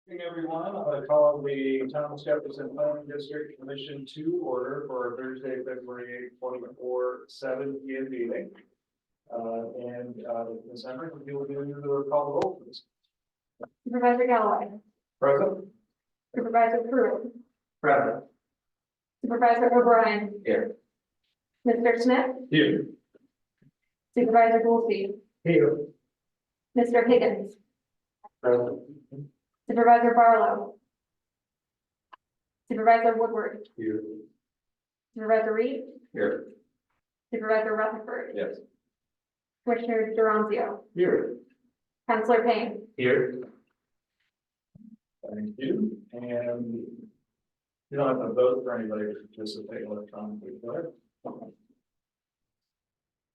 Good evening, everyone. I'm going to call the Town of Jefferson Planning District Commission to order for our Thursday, February 8th, 2024, 7 p.m. meeting. Ms. Emery, if you will do the call the roll, please. Supervisor Galloway. Present. Supervisor Pruitt. Present. Supervisor O'Brien. Here. Mr. Smith. Here. Supervisor Goolsby. Here. Mr. Higgins. Present. Supervisor Barlow. Supervisor Woodward. Here. Supervisor Reed. Here. Supervisor Rutherford. Yes. Commissioner Duranzio. Here. Councilor Payne. Here. Thank you. And you don't have to vote for anybody to participate electronically, correct?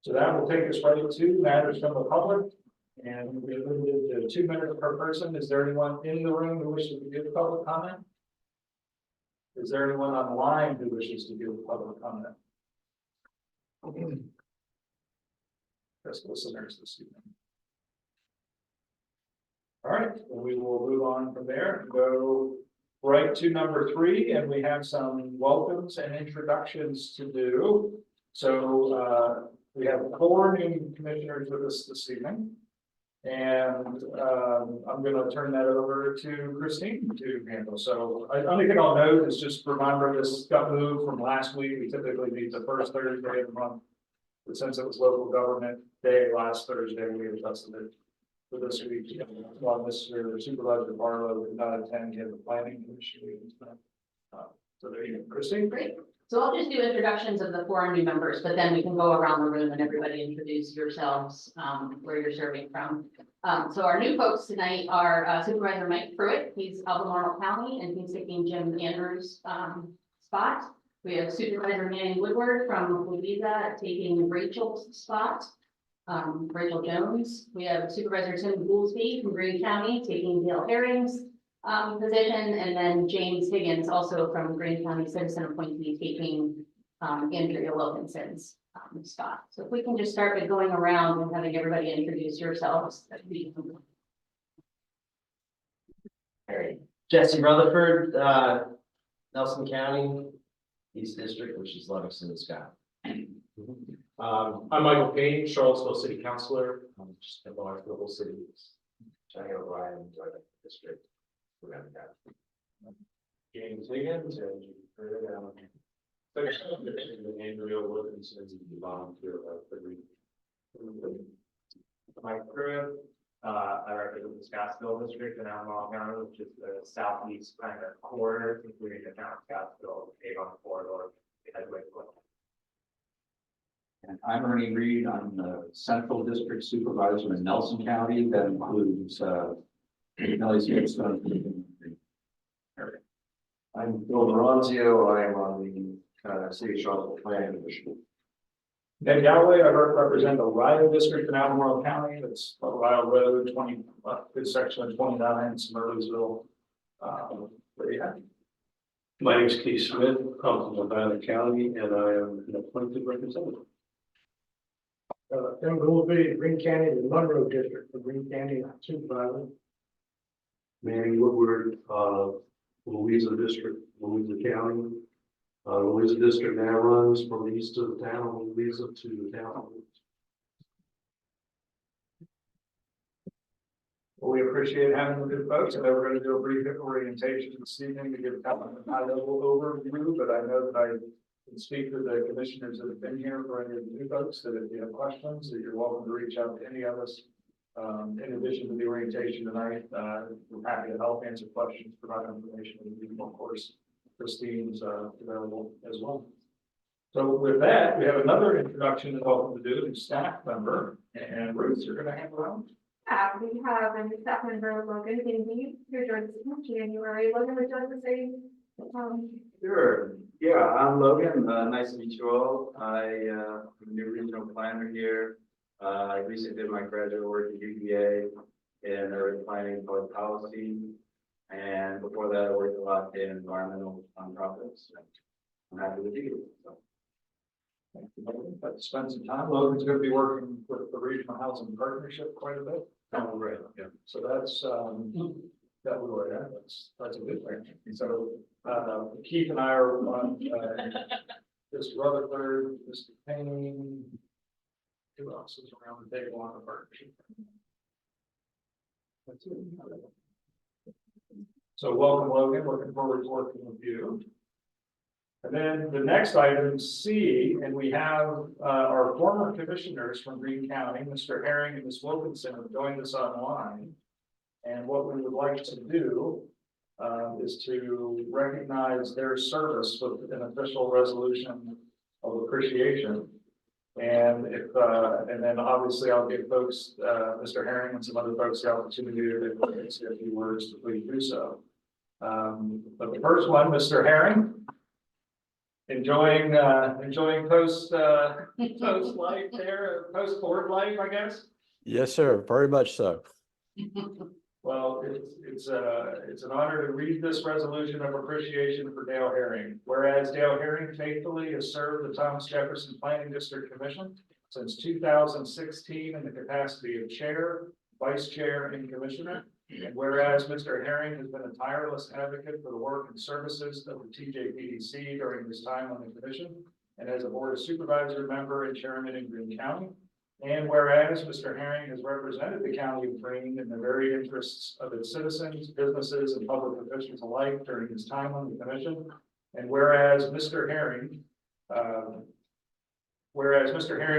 So that will take us right to matters from the public. And we're limited to 2 minutes per person. Is there anyone in the room who wishes to give public comment? Is there anyone online who wishes to give public comment? Just listeners this evening. All right, well, we will move on from there and go right to number 3, and we have some welcomes and introductions to do. So we have 4 new commissioners with us this evening. And I'm going to turn that over to Christine to handle. So the only thing I'll note is just remember this got moved from last week. We typically meet the first Thursday of the month. But since it was local government day last Thursday, we adjusted it for this week. While Mr. Supervisor Barlow did not attend the planning commission meetings. So there you go, Christine. Great. So I'll just do introductions of the 4 new members, but then we can go around the room and everybody introduce yourselves, where you're serving from. So our new folks tonight are Supervisor Mike Pruitt. He's Albemarle County and he's taking Jim Andrews' spot. We have Supervisor Manning Woodward from Louisa taking Rachel's spot, Rachel Jones. We have Supervisor Tim Goolsby from Greene County taking Dale Herring's position, and then James Higgins, also from Greene County citizen appointee, taking Andrea Wilkinson's spot. So if we can just start by going around and having everybody introduce yourselves. That'd be All right, Jesse Rutherford, Nelson County, East District, which is Livingston and Scott. I'm Michael Payne, Charlottesville City Councilor. I'm just at large for the whole city. Johnny O'Brien, Joint District. James Higgins and Andrea Wilkinson, the volunteer of the Greene. Mike Pruitt, I represent the Scottsville district in Albemarle County, which is the southeast kind of corridor, including the town of Scottsville, Avon corridor. And I'm Ernie Reed. I'm the Central District Supervisor in Nelson County. That includes Nellie Smithstone. I'm Bill Duranzio. I am on the City of Charlottesville Planning Commission. Ben Galloway, I represent the Ryle District in Albemarle County. That's Ryle Road, 20, good section of 29, Smurleysville. My name is Keith Smith. I'm from Fluvanna County, and I am an appointed representative. Tim Goolsby, Greene County, the Monroe District, for Greene County Supervisor. Manning Woodward, Louisa District, Louisa County. Louisa District now runs from the east of the town of Louisa to the town of Louisa. Well, we appreciate having the good folks, and we're going to do a brief orientation this evening to give kind of a high-level overview, but I know that I can speak to the commissioners that have been here for any of the new folks, that if you have questions, that you're welcome to reach out to any of us. In addition to the orientation tonight, we're happy to help answer questions, provide information, and of course, Christine's available as well. So with that, we have another introduction and welcome to do, a staff member, and Ruth, you're going to hang around. We have a new staff member, Logan Hindy, who joined us in January. Logan, would you like to say? Sure. Yeah, I'm Logan. Nice to meet you all. I'm a new regional planner here. I recently did my graduate work at UVA in urban planning and public policy. And before that, I worked a lot in environmental nonprofits. I'm happy to be here. So. Thank you, Logan. Let's spend some time. Logan's going to be working with the Regional Housing Partnership quite a bit. Oh, right. Yeah. So that's That would work, that's a good thing. So, Keith and I are on, Mr. Rutherford, Mr. Payne. Who else is around the table on the partnership? That's it. So welcome, Logan, looking forward to working with you. And then the next item, C, and we have our former commissioners from Greene County, Mr. Herring and Ms. Wilkinson, have joined us online. And what we would like to do is to recognize their service with an official resolution of appreciation. And if, and then obviously I'll give folks, Mr. Herring and some other folks the opportunity to say a few words to please do so. But the first one, Mr. Herring, enjoying post life there, post board life, I guess. Yes, sir. Very much so. Well, it's an honor to read this resolution of appreciation for Dale Herring. Whereas Dale Herring faithfully has served the Thomas Jefferson Planning District Commission since 2016 in the capacity of chair, vice chair, and commissioner. And whereas Mr. Herring has been a tireless advocate for the work and services of the TJPDC during his time on the commission, and as a board of supervisor member and chairman in Greene County. And whereas Mr. Herring has represented the county of Greene in the very interests of its citizens, businesses, and public officials alike during his time on the commission. And whereas Mr. Herring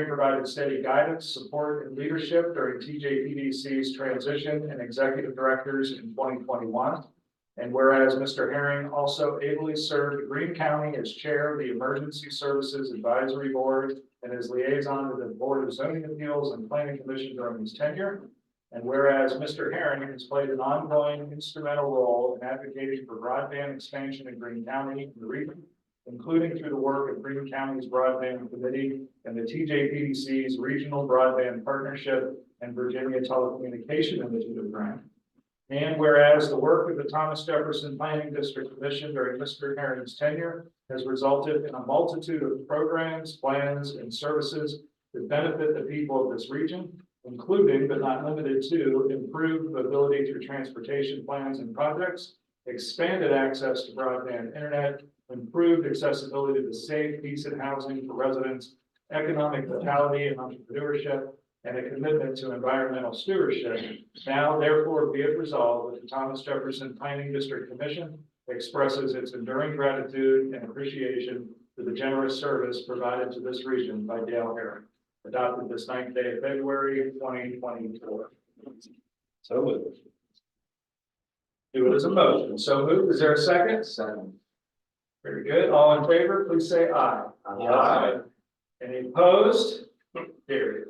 provided steady guidance, support, and leadership during TJPDC's transition and executive directors in 2021. And whereas Mr. Herring also ably served Greene County as chair of the Emergency Services Advisory Board and as liaison to the Board of Zoning Appeals and Planning Commission during his tenure. And whereas Mr. Herring has played an ongoing instrumental role in advocating for broadband expansion in Greene County and the region, including through the work of Greene County's Broadband Committee and the TJPDC's Regional Broadband Partnership and Virginia Telecommunication Initiative Grant. And whereas the work of the Thomas Jefferson Planning District Commission during Mr. Herring's tenure has resulted in a multitude of programs, plans, and services that benefit the people of this region, including but not limited to improved mobility through transportation plans and projects, expanded access to broadband internet, improved accessibility to safe, decent housing for residents, economic vitality and entrepreneurship, and a commitment to environmental stewardship. Now, therefore, be it resolved that the Thomas Jefferson Planning District Commission expresses its enduring gratitude and appreciation for the generous service provided to this region by Dale Herring, adopted this 9th day of February, 2024. So moved. Do it as a motion. So moved. Is there a second? Second. Very good. All in favor, please say aye. Aye. Any opposed? Carried.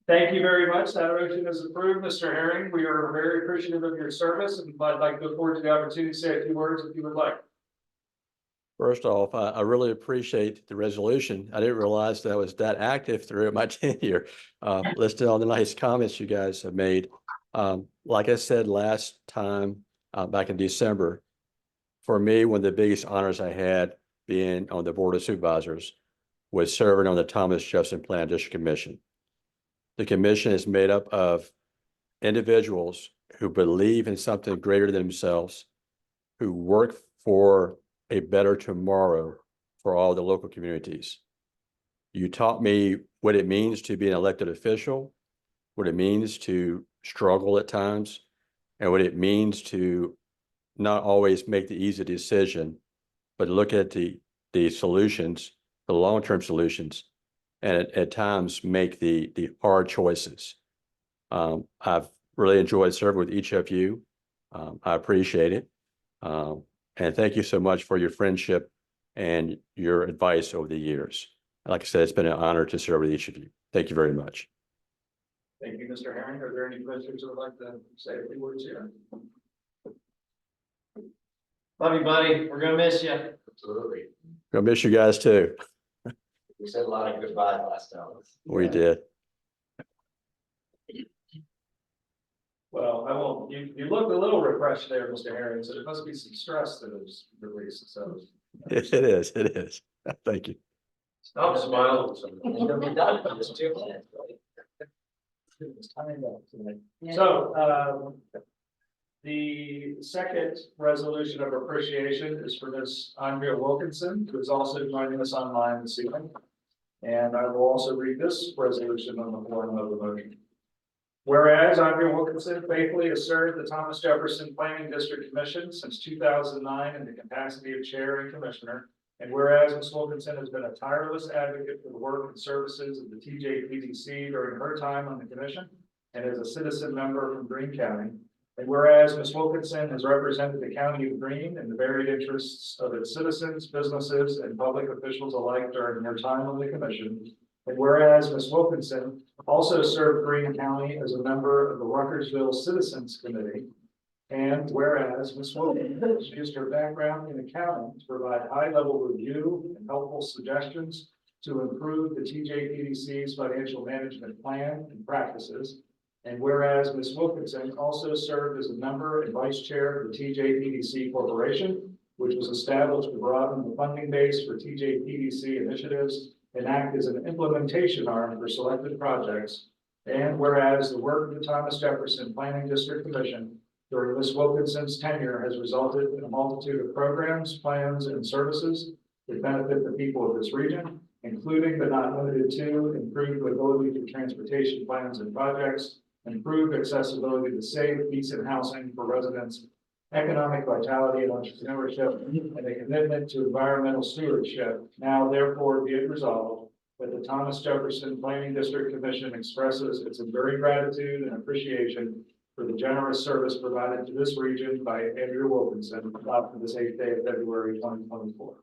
Thank you very much. That motion is approved, Mr. Herring. We are very appreciative of your service, and I'd like to look forward to the opportunity to say a few words if you would like. First off, I really appreciate the resolution. I didn't realize that I was that active throughout my tenure. Listening to all the nice comments you guys have made. Like I said last time, back in December, for me, one of the biggest honors I had being on the Board of Supervisors was serving on the Thomas Jefferson Planning District Commission. The commission is made up of individuals who believe in something greater than themselves, who work for a better tomorrow for all the local communities. You taught me what it means to be an elected official, what it means to struggle at times, and what it means to not always make the easy decision, but look at the solutions, the long-term solutions, and at times make the hard choices. I've really enjoyed serving with each of you. I appreciate it. And thank you so much for your friendship and your advice over the years. Like I said, it's been an honor to serve with each of you. Thank you very much. Thank you, Mr. Herring. Are there any commissioners who would like to say a few words here? Love you, buddy. We're gonna miss you. Absolutely. Gonna miss you guys too. We said a lot of goodbyes last time. We did. Well, I won't, you looked a little refreshed there, Mr. Herring, so there must be some stress that was released, so. It is. Thank you. Stop smiling. It's gonna be done in just 2 minutes, right? It's time up tonight. Yeah. So, the second resolution of appreciation is for Ms. Andrea Wilkinson, who is also joining us online this evening. And I will also read this resolution on the form of the motion. Whereas Andrea Wilkinson faithfully has served the Thomas Jefferson Planning District Commission since 2009 in the capacity of chair and commissioner. And whereas Ms. Wilkinson has been a tireless advocate for the work and services of the TJPDC during her time on the commission and as a citizen member from Greene County. And whereas Ms. Wilkinson has represented the county of Greene and the varied interests of its citizens, businesses, and public officials alike during her time on the commission. And whereas Ms. Wilkinson also served Greene County as a member of the Ruckersville Citizens Committee. And whereas Ms. Wilkinson used her background in accounting to provide high-level review and helpful suggestions to improve the TJPDC's financial management plan and practices. And whereas Ms. Wilkinson also served as a member and vice chair of the TJPDC Corporation, which was established to broaden the funding base for TJPDC initiatives and act as an implementation arm for selected projects. And whereas the work of the Thomas Jefferson Planning District Commission during Ms. Wilkinson's tenure has resulted in a multitude of programs, plans, and services that benefit the people of this region, including but not limited to improved mobility for transportation plans and projects, improved accessibility to safe, decent housing for residents, economic vitality and entrepreneurship, and a commitment to environmental stewardship. Now, therefore, be it resolved that the Thomas Jefferson Planning District Commission expresses its enduring gratitude and appreciation for the generous service provided to this region by Andrea Wilkinson on this 8th day of February 2024.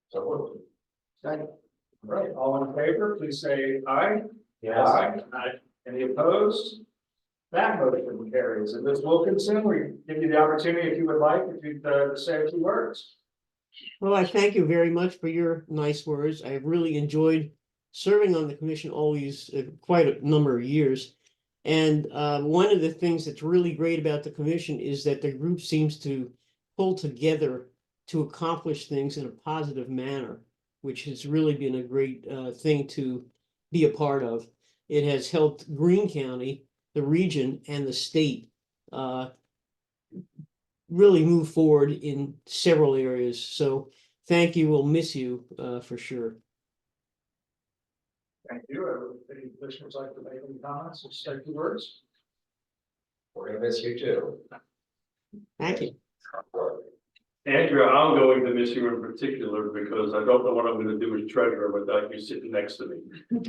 So, second. All right, all in favor, please say aye. Yes. Aye. Any opposed? That motion carries. And Ms. Wilkinson, we give you the opportunity, if you would like, if you'd say a few words. Well, I thank you very much for your nice words. I have really enjoyed serving on the commission all these quite a number of years. And one of the things that's really great about the commission is that the group seems to pull together to accomplish things in a positive manner, which has really been a great thing to be a part of. It has helped Greene County, the region, and the state really move forward in several areas. So thank you. We'll miss you for sure. Thank you. Any commissioners like to make any comments or say a few words? We're gonna miss you too. Thank you. Andrea, I'm going to miss you in particular because I don't know what I'm gonna do as treasurer without you sitting next to me.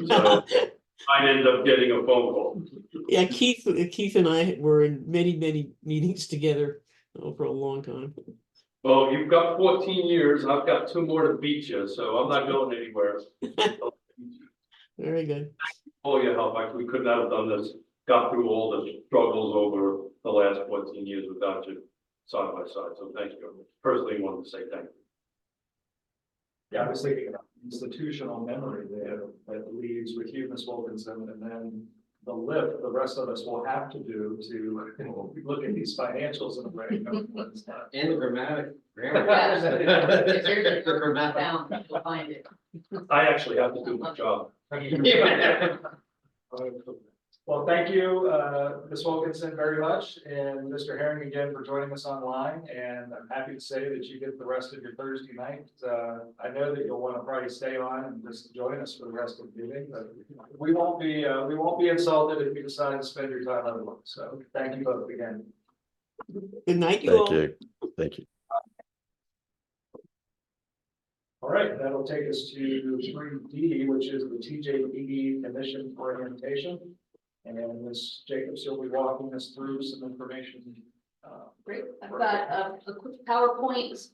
So I'd end up getting a phone call. Yeah, Keith and I were in many meetings together for a long time. Well, you've got 14 years, I've got 2 more to beat you, so I'm not going anywhere. Very good. All your help, we could not have done this, got through all the struggles over the last 14 years without you side by side, so thank you. Personally, wanted to say thank you. Yeah, I was thinking about institutional memory there that leaves with you, Ms. Wilkinson, and then the lift the rest of us will have to do to look at these financials in a way. And the grammar. Yeah. If there's a The grammar. down, you'll find it. I actually have to do my job. Well, thank you, Ms. Wilkinson, very much, and Mr. Herring again for joining us online. And I'm happy to say that you get the rest of your Thursday night. I know that you'll want to probably stay on and just join us for the rest of the meeting, but we won't be insulted if you decide to spend your time otherwise. So thank you both again. Good night, you all. Thank you. Thank you. All right, that'll take us to 3D, which is the TJPD Commission Orientation. And Ms. Jacobs, you'll be walking us through some information. Great, I've got a quick PowerPoint.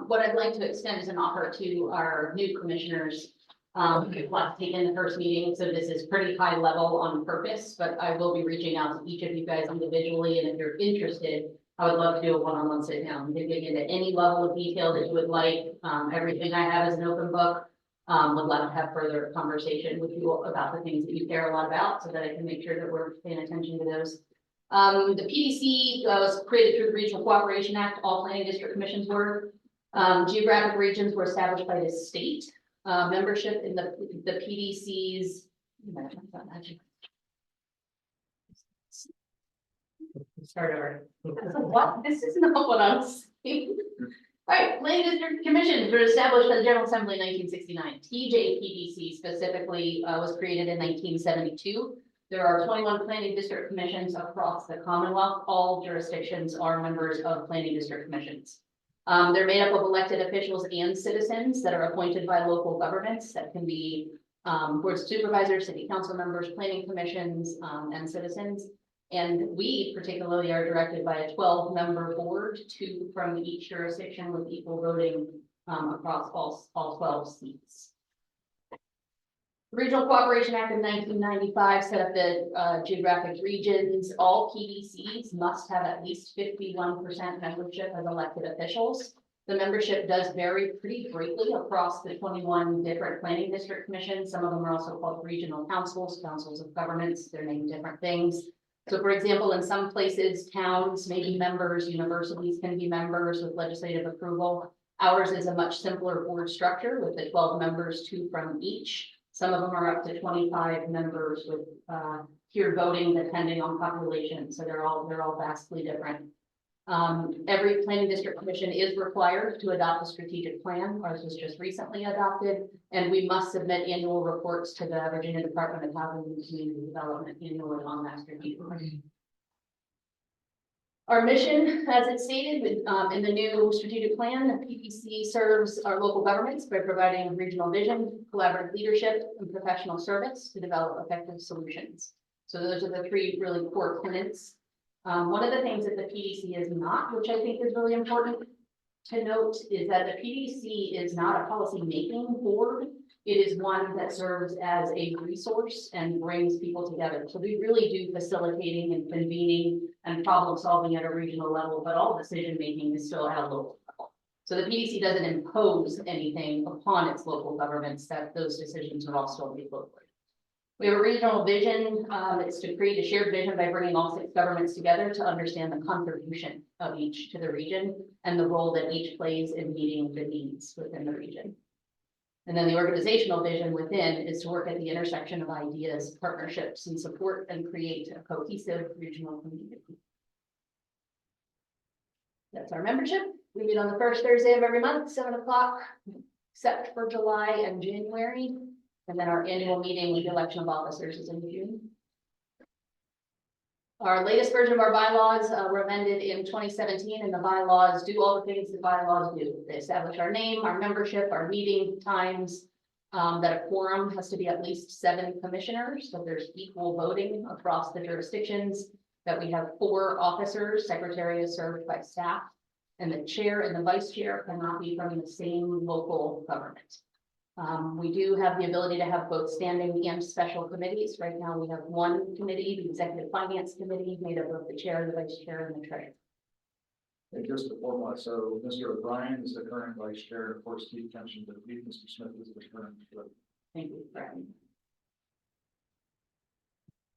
What I'd like to extend is an offer to our new commissioners. We've last taken the first meeting, so this is pretty high level on purpose, but I will be reaching out to each of you guys individually, and if you're interested, I would love to do a one-on-one sit down. We can dig into any level of detail that you would like. Everything I have is an open book. Would love to have further conversation with you about the things that you care a lot about so that I can make sure that we're paying attention to those. The PDC was created through the Regional Cooperation Act. All planning district commissions were. Geographic regions were established by the state. Membership in the PDCs Start over. What? This is not what I'm saying. All right, planning district commissions were established by the General Assembly in 1969. TJPDC specifically was created in 1972. There are 21 planning district commissions across the Commonwealth. All jurisdictions are members of planning district commissions. They're made up of elected officials and citizens that are appointed by local governments. That can be boards of supervisors, city council members, planning commissions, and citizens. And we particularly are directed by a 12-member board, 2 from each jurisdiction with equal voting across all 12 seats. The Regional Cooperation Act of 1995 set up the geographic regions. All PDCs must have at least 51% membership as elected officials. The membership does vary pretty greatly across the 21 different planning district commissions. Some of them are also called regional councils, councils of governments. They're named different things. So for example, in some places, towns may be members, universities can be members with legislative approval. Ours is a much simpler board structure with the 12 members, 2 from each. Some of them are up to 25 members with tiered voting depending on population. So they're all vastly different. Every planning district commission is required to adopt a strategic plan. Ours was just recently adopted, and we must submit annual reports to the Virginia Department of Housing and Community Development annually on that strategic plan. Our mission, as it's stated in the new strategic plan, the PDC serves our local governments by providing regional vision, collaborative leadership, and professional service to develop effective solutions. So those are the 3 really core tenets. One of the things that the PDC is not, which I think is really important to note, is that the PDC is not a policy-making board. It is one that serves as a resource and brings people together. So we really do facilitating and convening and problem solving at a regional level, but all decision-making is still at a local level. So the PDC doesn't impose anything upon its local governments, that those decisions are all still made locally. We have a regional vision. It's to create a shared vision by bringing all 6 governments together to understand the contribution of each to the region and the role that each plays in meeting the needs within the region. And then the organizational vision within is to work at the intersection of ideas, partnerships, and support and create a cohesive regional community. That's our membership. We meet on the first Thursday of every month, 7 o'clock, except for July and January. And then our annual meeting with the election of officers is in June. Our latest version of our bylaws were amended in 2017, and the bylaws do all the things the bylaws do. They establish our name, our membership, our meeting times, that a quorum has to be at least 7 commissioners. So there's equal voting across the jurisdictions, that we have 4 officers. Secretary is served by staff, and the chair and the vice chair cannot be from the same local government. We do have the ability to have both standing and special committees. Right now, we have 1 committee, the Executive Finance Committee, made up of the chair, the vice chair, and the treasurer. And just to formalize, so Mr. O'Brien is the current vice chair, of course, Keith mentioned that Mr. Smith is the current. Thank you, Brian.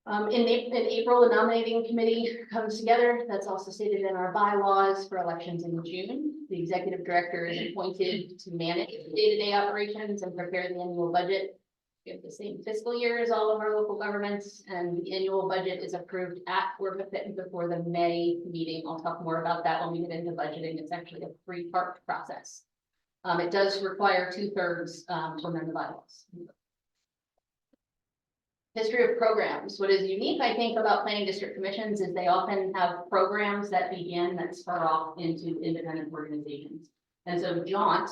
In April, the nominating committee comes together. That's also stated in our bylaws for elections in June. The executive director is appointed to manage day-to-day operations and prepare the annual budget. We have the same fiscal year as all of our local governments, and the annual budget is approved at or before the May meeting. I'll talk more about that when we get into budgeting. It's actually a 3-part process. It does require 2/3 to amend the bylaws. History of programs. What is unique, I think, about planning district commissions is they often have programs that begin that spur off into independent organizations. And so Jaunt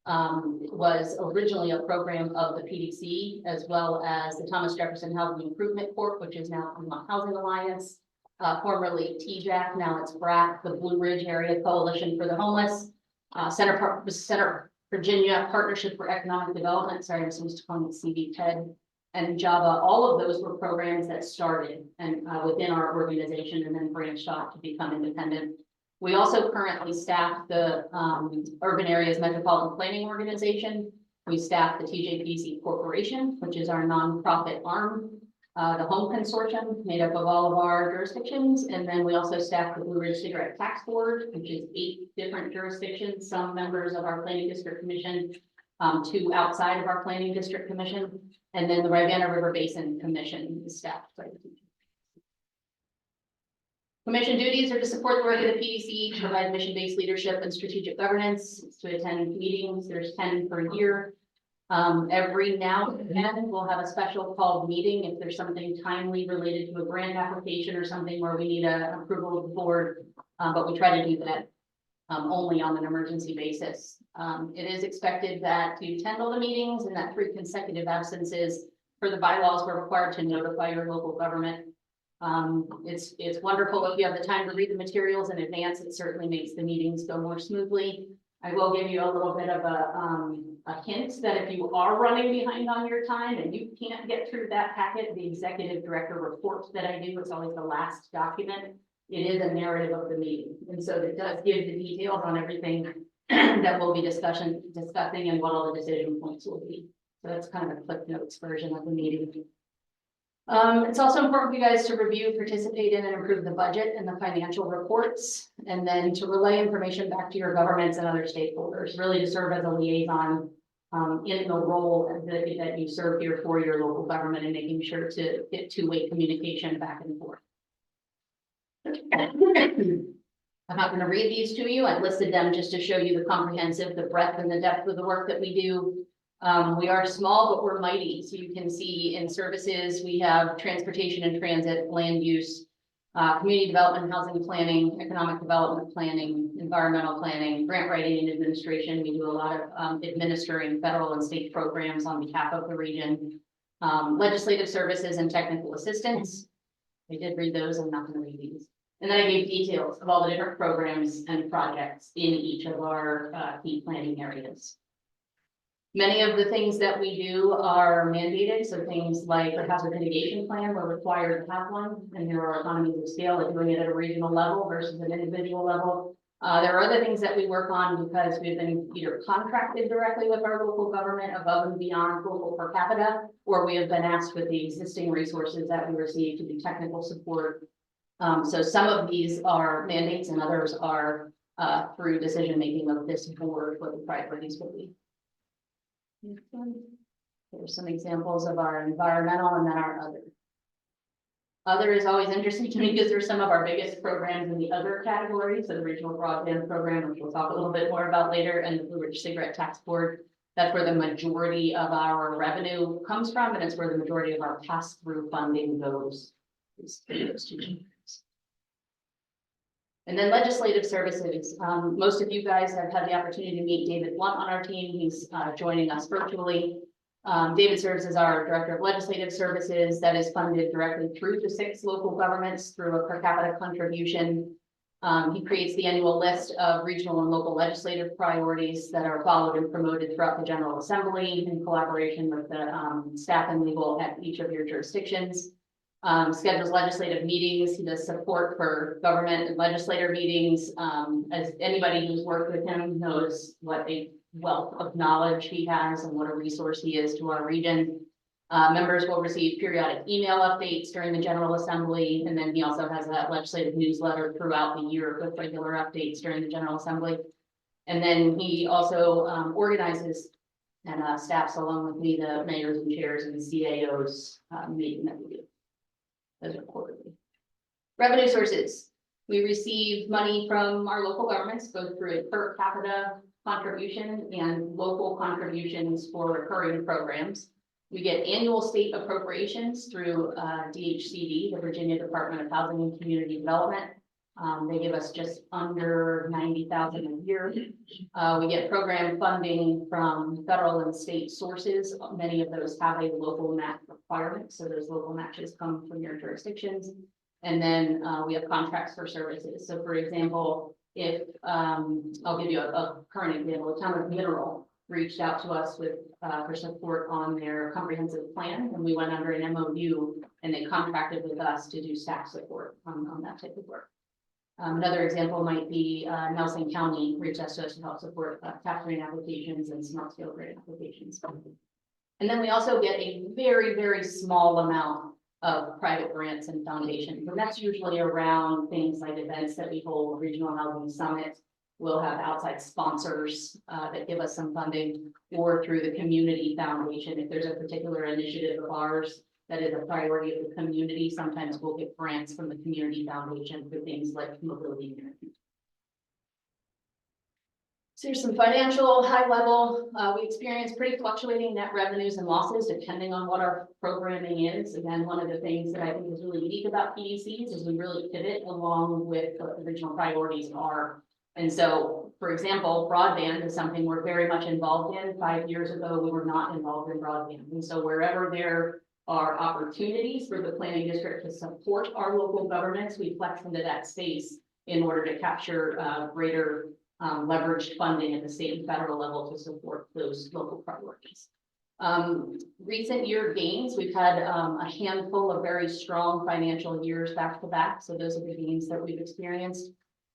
was originally a program of the PDC, as well as the Thomas Jefferson Housing Improvement Corp, which is now the Housing Alliance, formerly TJAC, now it's BRAC, the Blue Ridge Area Coalition for the Homeless, Center Virginia Partnership for Economic Development, sorry, I'm supposed to call it CVPED, and Java. All of those were programs that started and within our organization and then branched off to become independent. We also currently staff the Urban Areas Metropolitan Planning Organization. We staff the TJPDC Corporation, which is our nonprofit arm, the Home Consortium, made up of all of our jurisdictions. And then we also staff the Blue Ridge Cigarette Tax Board, which is 8 different jurisdictions, some members of our Planning District Commission, 2 outside of our Planning District Commission. And then the Rivanna River Basin Commission is staffed by the TJPD. Commission duties are to support the work of the PDC, to provide mission-based leadership and strategic governance, to attend meetings. There's 10 per year. Every now and then we'll have a special called meeting if there's something timely related to a grant application or something where we need an approval of the board. But we try to do that only on an emergency basis. It is expected that to attend all the meetings and that 3 consecutive absences for the bylaws we're required to notify your local government. It's wonderful if you have the time to read the materials in advance. It certainly makes the meetings go more smoothly. I will give you a little bit of a hint that if you are running behind on your time and you can't get through that packet, the executive director report that I do, it's always the last document. It is a narrative of the meeting. And so it does give the details on everything that we'll be discussing and what all the decision points will be. So that's kind of a Cliff Notes version of the meeting. It's also important for you guys to review, participate in, and improve the budget and the financial reports, and then to relay information back to your governments and other stakeholders, really to serve as a liaison in the role that you serve here for your local government and making sure to get two-way communication back and forth. I'm not going to read these to you. I've listed them just to show you the breadth and the depth of the work that we do. We are small, but we're mighty. So you can see in services, we have transportation and transit, land use, community development, housing planning, economic development planning, environmental planning, grant writing and administration. We do a lot of administering federal and state programs on behalf of the region, legislative services and technical assistance. I did read those. I'm not going to read these. And then I gave details of all the different programs and projects in each of our key planning areas. Many of the things that we do are mandated, so things like the hazard mitigation plan, we're required to have one, and there are economies of scale of doing it at a regional level versus an individual level. There are other things that we work on because we've been either contracted directly with our local government above and beyond local per capita, or we have been asked with the existing resources that we receive to do technical support. So some of these are mandates and others are through decision-making of this board, what the priorities will be. There's some examples of our environmental and then our other. Other is always interesting to me because there's some of our biggest programs in the other category. So the regional broadband program, which we'll talk a little bit more about later, and the Blue Ridge Cigarette Tax Board. That's where the majority of our revenue comes from, and it's where the majority of our pass-through funding goes. Those two programs. And then legislative services. Most of you guys have had the opportunity to meet David Blunt on our team. He's joining us virtually. David serves as our Director of Legislative Services that is funded directly through the 6 local governments through a per capita contribution. He creates the annual list of regional and local legislative priorities that are followed and promoted throughout the General Assembly in collaboration with the staff and legal at each of your jurisdictions. Schedules legislative meetings. He does support for government and legislator meetings. As anybody who's worked with him knows what a wealth of knowledge he has and what a resource he is to our region. Members will receive periodic email updates during the General Assembly, and then he also has a legislative newsletter throughout the year with regular updates during the General Assembly. And then he also organizes and staffs along with me the mayors and chairs and the CAOs meeting that we do. Those are quarterly. Revenue sources. We receive money from our local governments, both through a per capita contribution and local contributions for recurring programs. We get annual state appropriations through DHCD, the Virginia Department of Housing and Community Development. They give us just under $90,000 a year. We get program funding from federal and state sources. Many of those have a local match requirement, so those local matches come from your jurisdictions. And then we have contracts for services. So for example, if I'll give you a current example, the town of Mineral reached out to us with for support on their comprehensive plan, and we went under an MOU and they contracted with us to do staff support on that type of work. Another example might be Nelson County reached out to us to help support tax grant applications and smart scale grant applications. And then we also get a very, very small amount of private grants and foundations. And that's usually around things like events that we hold, regional housing summits, We'll have outside sponsors that give us some funding, or through the community foundation. If there's a particular initiative of ours that is a priority of the community, sometimes we'll get grants from the community foundation for things like mobility management. So here's some financial high level. We experience pretty fluctuating net revenues and losses depending on what our programming is. Again, one of the things that I think is really unique about PDCs is we really pivot along with what the regional priorities are. And so, for example, broadband is something we're very much involved in. 5 years ago, we were not involved in broadband. And so wherever there are opportunities for the planning district to support our local governments, we flex into that space in order to capture greater leveraged funding at the state and federal level to support those local priorities. Recent year gains, we've had a handful of very strong financial years back to back. So those are the gains that we've experienced.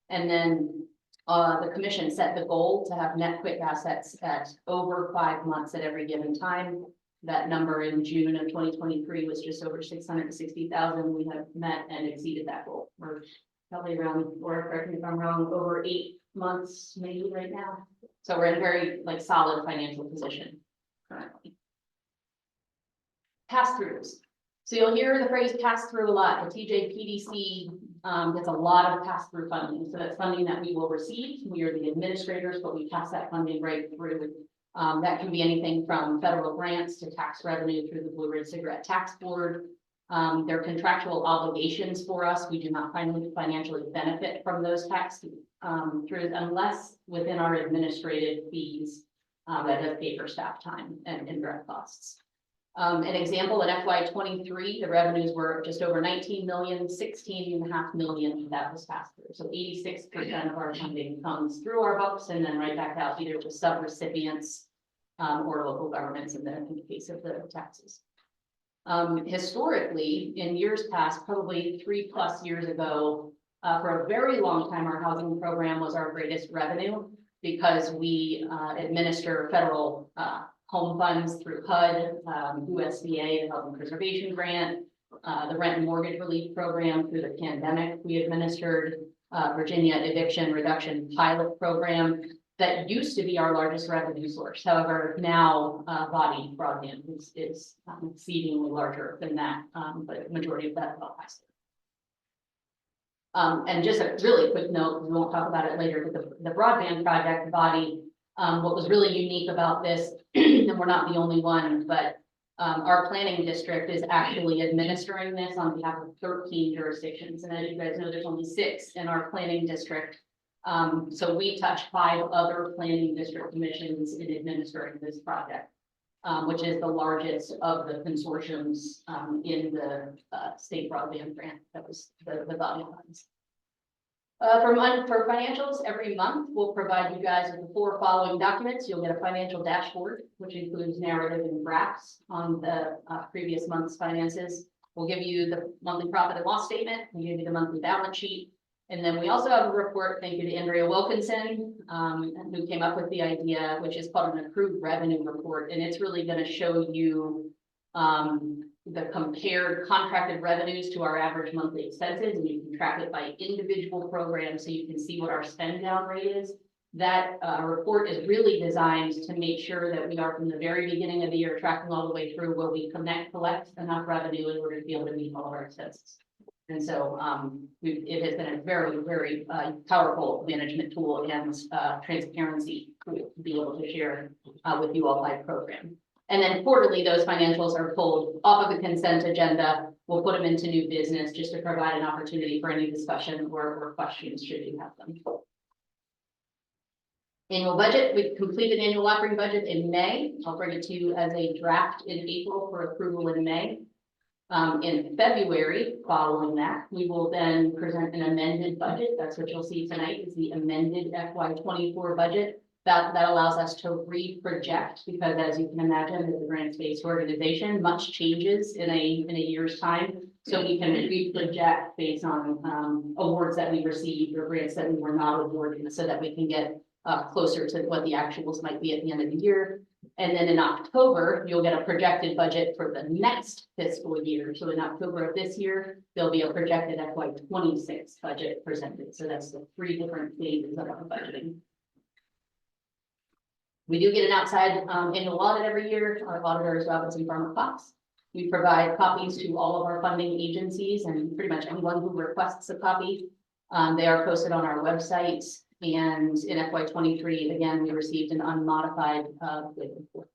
And then the commission set the goal to have net quick assets at over 5 months at every given time. That number in June of 2023 was just over 660,000. We have met and exceeded that goal. We're probably around, or correct me if I'm wrong, over 8 months maybe right now. So we're in a very solid financial position currently. Pass-throughs. So you'll hear the phrase pass-through a lot. The TJPDC gets a lot of pass-through funding. So that's funding that we will receive. We are the administrators, but we pass that funding right through. That can be anything from federal grants to tax revenue through the Blue Ridge Cigarette Tax Board. They're contractual obligations for us. We do not financially benefit from those tax through unless within our administrative fees that have paid for staff time and indirect costs. An example in FY23, the revenues were just over 19 million, 16.5 million that was passed through. So 86% of our funding comes through our books and then right back out either to sub-recipients or local governments in the case of the taxes. Historically, in years past, probably 3+ years ago, for a very long time, our housing program was our greatest revenue because we administer federal home funds through HUD, USDA, the Health and Preservation Grant, the Rent and Mortgage Relief Program through the pandemic. We administered Virginia Eviction Reduction Pilot Program that used to be our largest revenue source. However, now body broadband is exceedingly larger than that, but the majority of that applies. And just a really quick note, we won't talk about it later, but the broadband project body, what was really unique about this, and we're not the only one, but our planning district is actually administering this on behalf of 13 jurisdictions. And as you guys know, there's only 6 in our planning district. So we touch 5 other planning district commissions in administering this project, which is the largest of the consortiums in the state broadband grant that was the body funds. For financials, every month we'll provide you guys with the 4 following documents. You'll get a financial dashboard, which includes narrative and graphs on the previous month's finances. We'll give you the monthly profit and loss statement. We'll give you the monthly balance sheet. And then we also have a report, thank you to Andrea Wilkinson, who came up with the idea, which is called an accrued revenue report. And it's really going to show you the compared contracted revenues to our average monthly expenses, and you can track it by individual programs so you can see what our spend down rate is. That report is really designed to make sure that we are from the very beginning of the year tracking all the way through where we collect enough revenue in order to be able to meet all of our expenses. And so it has been a very, very powerful management tool and transparency tool to be able to share with you all by program. And then quarterly, those financials are pulled off of the consent agenda. We'll put them into new business just to provide an opportunity for any discussion or questions should you have them. Annual budget, we've completed annual operating budget in May. I'll bring it to you as a draft in April for approval in May. In February, following that, we will then present an amended budget. That's what you'll see tonight is the amended FY24 budget. That allows us to re-project because as you can imagine, as a grants-based organization, much changes in a year's time. So we can re-project based on awards that we received or grants that we were not awarded so that we can get closer to what the actuals might be at the end of the year. And then in October, you'll get a projected budget for the next fiscal year. So in October of this year, there'll be a projected FY 26 budget presented. So that's the 3 different phases of our budgeting. We do get an outside annual audit every year. Our auditor is Robinson Farmer Fox. We provide copies to all of our funding agencies and pretty much anyone who requests a copy. They are posted on our website. And in FY 23, again, we received an unmodified bid report.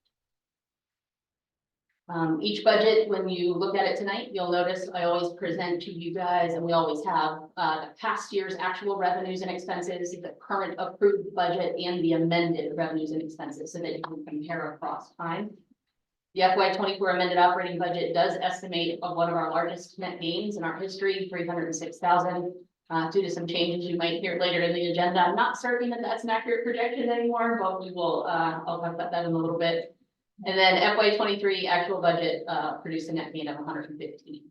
Each budget, when you look at it tonight, you'll notice I always present to you guys, and we always have the past year's actual revenues and expenses, the current approved budget, and the amended revenues and expenses so that you can compare across time. The FY 24 amended operating budget does estimate one of our largest net gains in our history, $306,000. Due to some changes you might hear later in the agenda. I'm not certain that that's an accurate projection anymore, but we will, I'll talk about that in a little bit. And then FY 23 actual budget produced a net gain of 115.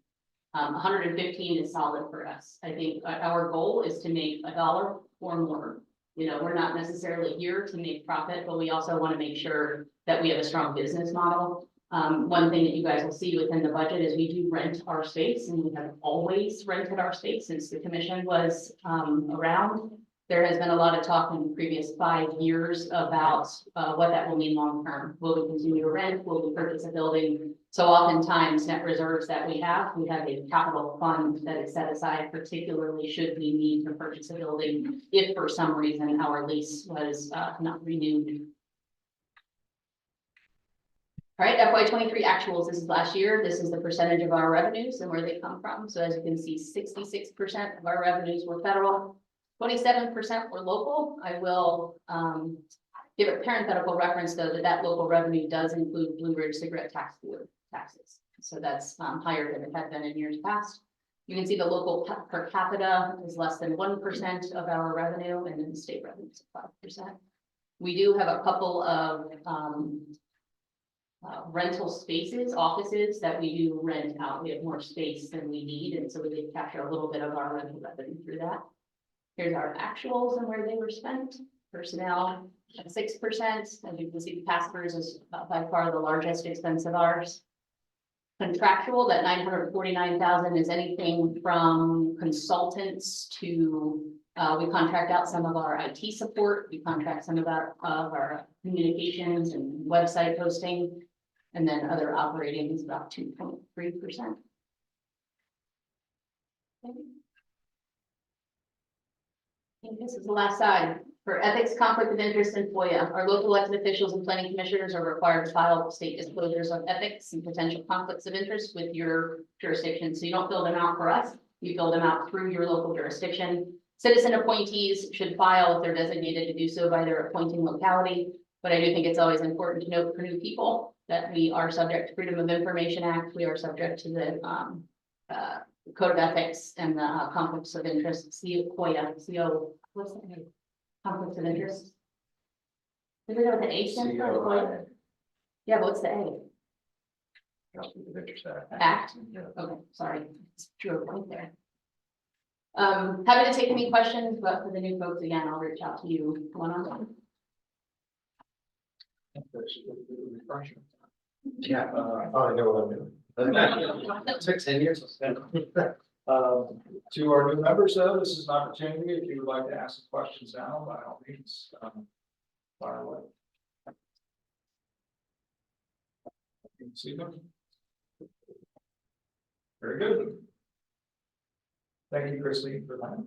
115 is solid for us. I think our goal is to make $1 or more. You know, we're not necessarily here to make profit, but we also want to make sure that we have a strong business model. One thing that you guys will see within the budget is we do rent our space, and we have always rented our space since the commission was around. There has been a lot of talk in the previous 5 years about what that will mean long term. Will we continue to rent? Will we purchase a building? So oftentimes net reserves that we have a capital fund that is set aside, particularly should we need to purchase a building if for some reason our lease was not renewed. All right, FY 23 actuals, this is last year. This is the percentage of our revenues and where they come from. So as you can see, 66% of our revenues were federal, 27% were local. I will give a parenthetical reference though that local revenue does include Blue Ridge cigarette taxes. So that's higher than it had been in years past. You can see the local per capita is less than 1% of our revenue, and then the state revenue is 5%. We do have a couple of rental spaces, offices that we do rent out. We have more space than we need, and so we did capture a little bit of our rental revenue through that. Here's our actuals and where they were spent. Personnel at 6%. As you can see, the pass-throughs is by far the largest expense of ours. Contractual, that $949,000 is anything from consultants to we contract out some of our IT support. We contract some of our communications and website hosting. And then other operating is about 2.3%. I think this is the last slide. For ethics, conflict of interest, and FOIA, our local elected officials and planning commissioners are required to file state disclosures of ethics and potential conflicts of interest with your jurisdiction. So you don't fill them out for us, you fill them out through your local jurisdiction. Citizen appointees should file if they're designated to do so by their appointing locality. But I do think it's always important to note for new people that we are subject to Freedom of Information Act. We are subject to the Code of Ethics and the Conflicts of Interest, COIA, what's the name? Conflicts of Interest. Is it what the A stands for? Yeah, but what's the A? Conflict of Interest Act? Yeah. Okay, sorry, it's drew a blank there. Happy to take any questions, but for the new folks, again, I'll reach out to you one-on-one. Yeah. I know what I'm doing. Took 10 years. To our new members, though, this is an opportunity. If you would like to ask questions now, by all means, fire away. You can see them. Very good. Thank you, Christine, for that.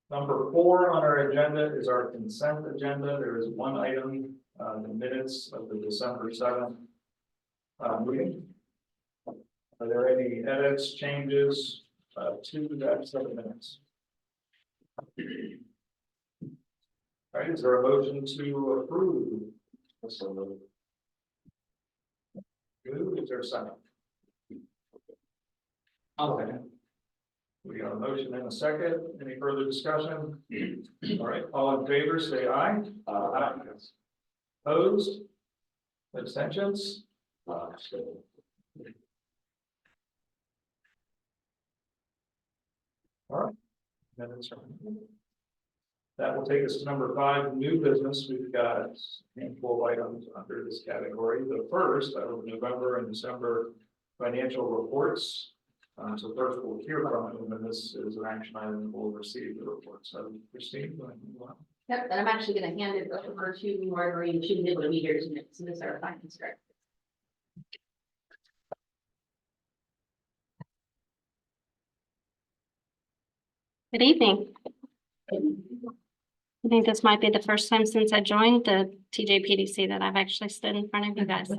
Number 4 on our agenda is our consent agenda. There is one item, the minutes of the December 7th meeting. Are there any edits, changes to that set of minutes? All right, is there a motion to approve? Good, is there a second? Okay. We got a motion and a second. Any further discussion? All right, all in favor, say aye. Aye. Opposed? Abstentions? All right. Minutes are- That will take us to number 5, new business. We've got a handful of items under this category. The first of November and December financial reports. So first we'll hear from them, and this is an action item. We'll receive the report. So Christine, go ahead. Yep, and I'm actually gonna hand it over to Marguerite. She can be able to meet here tonight, so this is our finance director. Good evening. I think this might be the first time since I joined the TJPDC that I've actually stood in front of you guys.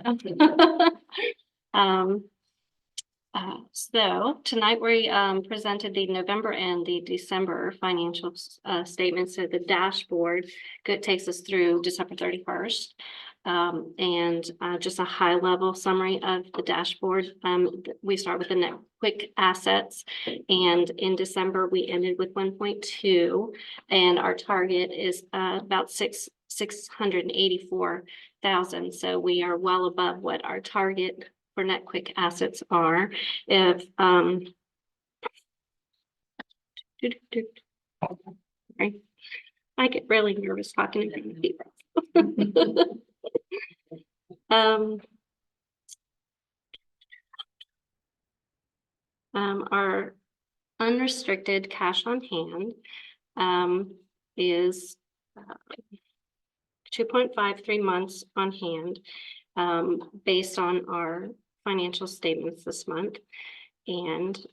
So tonight we presented the November and the December financial statements. So the dashboard takes us through December 31st. And just a high level summary of the dashboard. We start with the net quick assets, and in December we ended with 1.2, and our target is about 684,000. So we are well above what our target for net quick assets are. If sorry, I get really nervous talking to people. Our unrestricted cash on hand is 2.53 months on hand based on our financial statements this month. And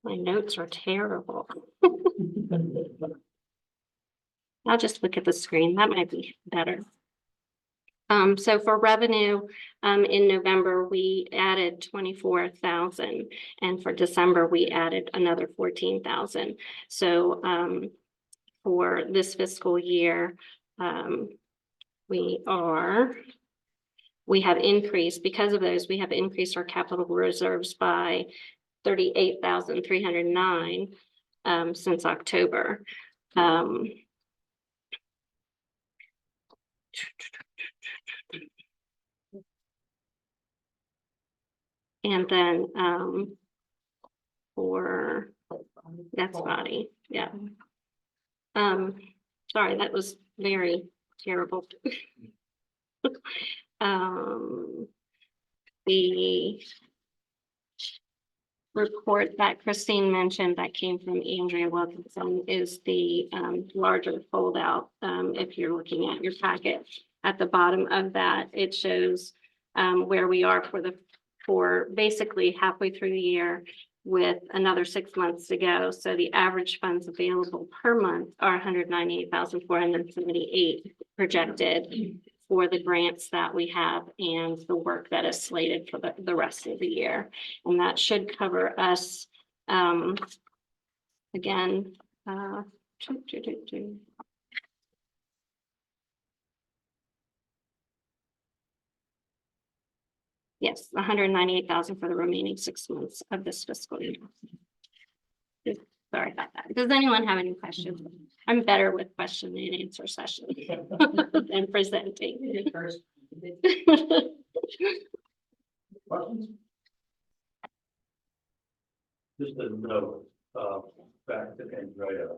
my notes are terrible. I'll just look at the screen. That might be better. So for revenue, in November, we added 24,000, and for December, we added another 14,000. So for this fiscal year, we have increased, because of those, we have increased our capital reserves by 38,309 since October. And then for that's body, yeah. Sorry, that was very terrible. The report that Christine mentioned that came from Andrea Wilkinson is the larger fold out. If you're looking at your packet, at the bottom of that, it shows where we are for basically halfway through the year with another 6 months to go. So the average funds available per month are 198,478 projected for the grants that we have and the work that is slated for the rest of the year. And that should cover us again. Yes, 198,000 for the remaining 6 months of this fiscal year. Sorry about that. Does anyone have any questions? I'm better with question and answer sessions than presenting. Questions? Just a note, back to Andrea.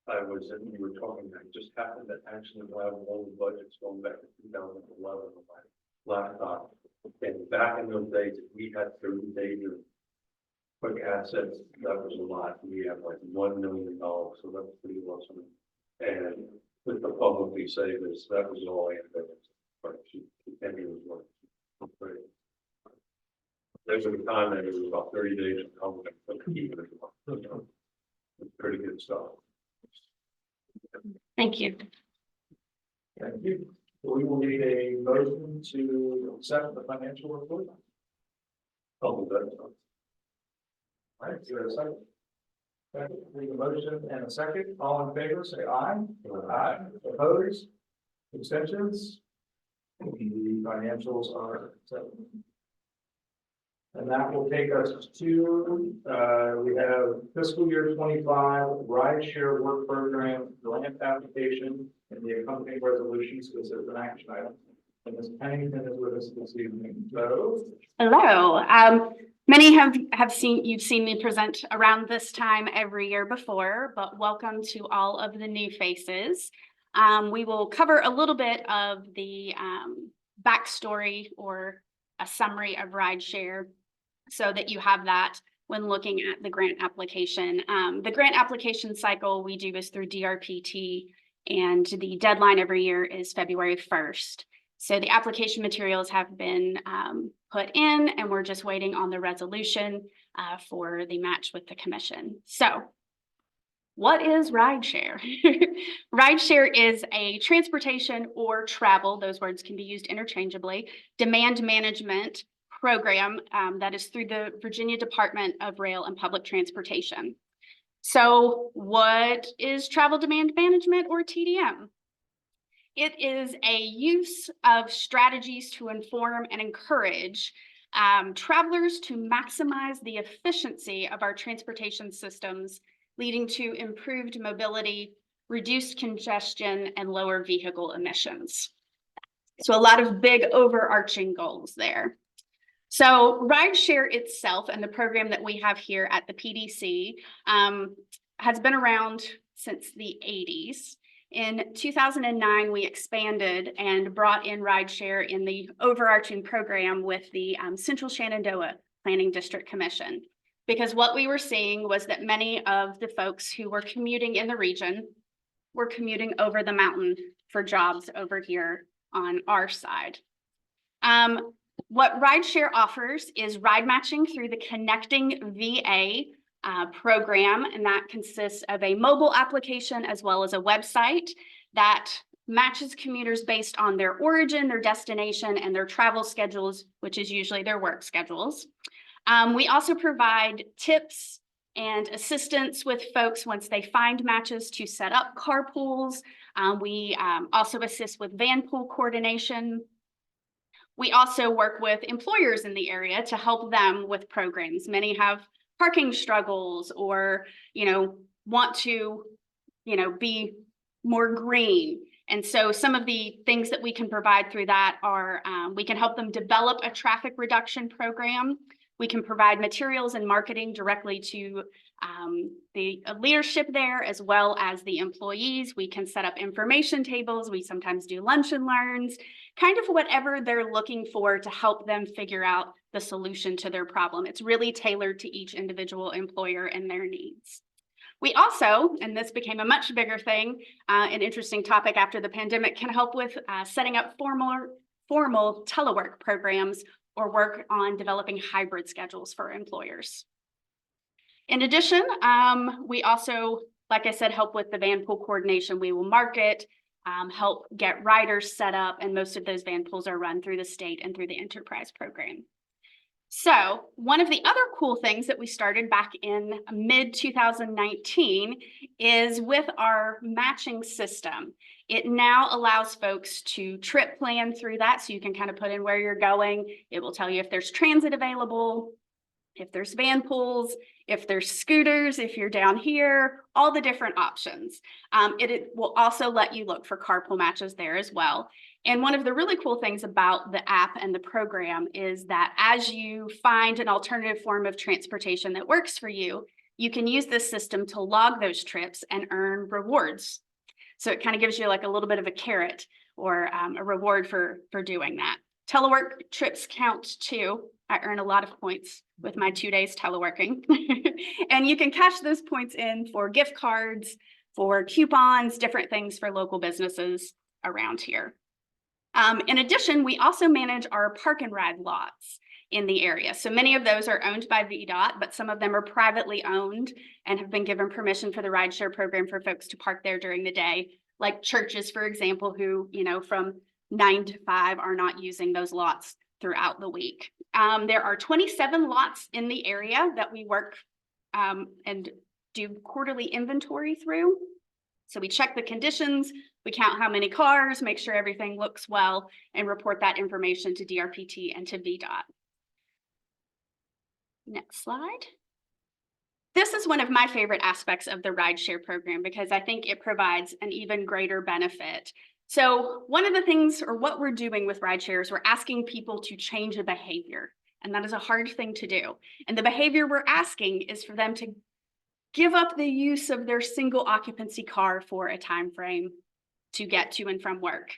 You were talking, I just happened to actually have one of the budgets going back to 2011 on my laptop. And back in those days, we had 30 days of quick assets. That was a lot. We had like $1 million, so that's pretty awesome. And with the publicly say this, that was all I had. And it was great. There was a time that it was about 30 days of public, but even it's pretty good stuff. Thank you. Thank you. We will need a motion to accept the financial report. Oh, that's All right, do you have a second? Second, we have a motion and a second. All in favor, say aye. Aye. Opposed? Abstentions? The financials are accepted. And that will take us to, we have fiscal year 25 rideshare work program grant application and the accompanying resolutions. This is an action item. And Ms. Pennington is with us this evening. So, Hello. Many have seen, you've seen me present around this time every year before, but welcome to all of the new faces. We will cover a little bit of the backstory or a summary of rideshare so that you have that when looking at the grant application. The grant application cycle we do is through DRPT, and the deadline every year is February 1st. So the application materials have been put in, and we're just waiting on the resolution for the match with the commission. So what is rideshare? Rideshare is a transportation or travel, those words can be used interchangeably, demand management program that is through the Virginia Department of Rail and Public Transportation. So what is travel demand management, or TDM? It is a use of strategies to inform and encourage travelers to maximize the efficiency of our transportation systems, leading to improved mobility, reduced congestion, and lower vehicle emissions. So a lot of big overarching goals there. So rideshare itself and the program that we have here at the PDC has been around since the 80s. In 2009, we expanded and brought in rideshare in the overarching program with the Central Shenandoah Planning District Commission, because what we were seeing was that many of the folks who were commuting in the region were commuting over the mountain for jobs over here on our side. What rideshare offers is ride matching through the Connecting VA program, and that consists of a mobile application as well as a website that matches commuters based on their origin, their destination, and their travel schedules, which is usually their work schedules. We also provide tips and assistance with folks once they find matches to set up carpools. We also assist with van pool coordination. We also work with employers in the area to help them with programs. Many have parking struggles, or, want to, be more green. And so some of the things that we can provide through that are, we can help them develop a traffic reduction program. We can provide materials and marketing directly to the leadership there, as well as the employees. We can set up information tables. We sometimes do lunch and learns, kind of whatever they're looking for to help them figure out the solution to their problem. It's really tailored to each individual employer and their needs. We also, and this became a much bigger thing, an interesting topic after the pandemic, can help with setting up formal telework programs or work on developing hybrid schedules for employers. In addition, we also, like I said, help with the van pool coordination. We will market, help get riders set up, and most of those van pools are run through the state and through the enterprise program. So one of the other cool things that we started back in mid-2019 is with our matching system. It now allows folks to trip plan through that, so you can kind of put in where you're going. It will tell you if there's transit available, if there's van pools, if there's scooters, if you're down here, all the different options. It will also let you look for carpool matches there as well. And one of the really cool things about the app and the program is that as you find an alternative form of transportation that works for you, you can use this system to log those trips and earn rewards. So it kind of gives you like a little bit of a carrot or a reward for doing that. Telework trips count too. I earn a lot of points with my 2 days teleworking. And you can cash those points in for gift cards, for coupons, different things for local businesses around here. In addition, we also manage our park and ride lots in the area. So many of those are owned by VDOT, but some of them are privately owned and have been given permission for the rideshare program for folks to park there during the day, like churches, for example, who, from 9 to 5 are not using those lots throughout the week. There are 27 lots in the area that we work and do quarterly inventory through. So we check the conditions, we count how many cars, make sure everything looks well, and report that information to DRPT and to VDOT. Next slide. This is one of my favorite aspects of the rideshare program because I think it provides an even greater benefit So one of the things, or what we're doing with rideshare, is we're asking people to change a behavior. And that is a hard thing to do. And the behavior we're asking is for them to give up the use of their single occupancy car for a time frame to get to and from work.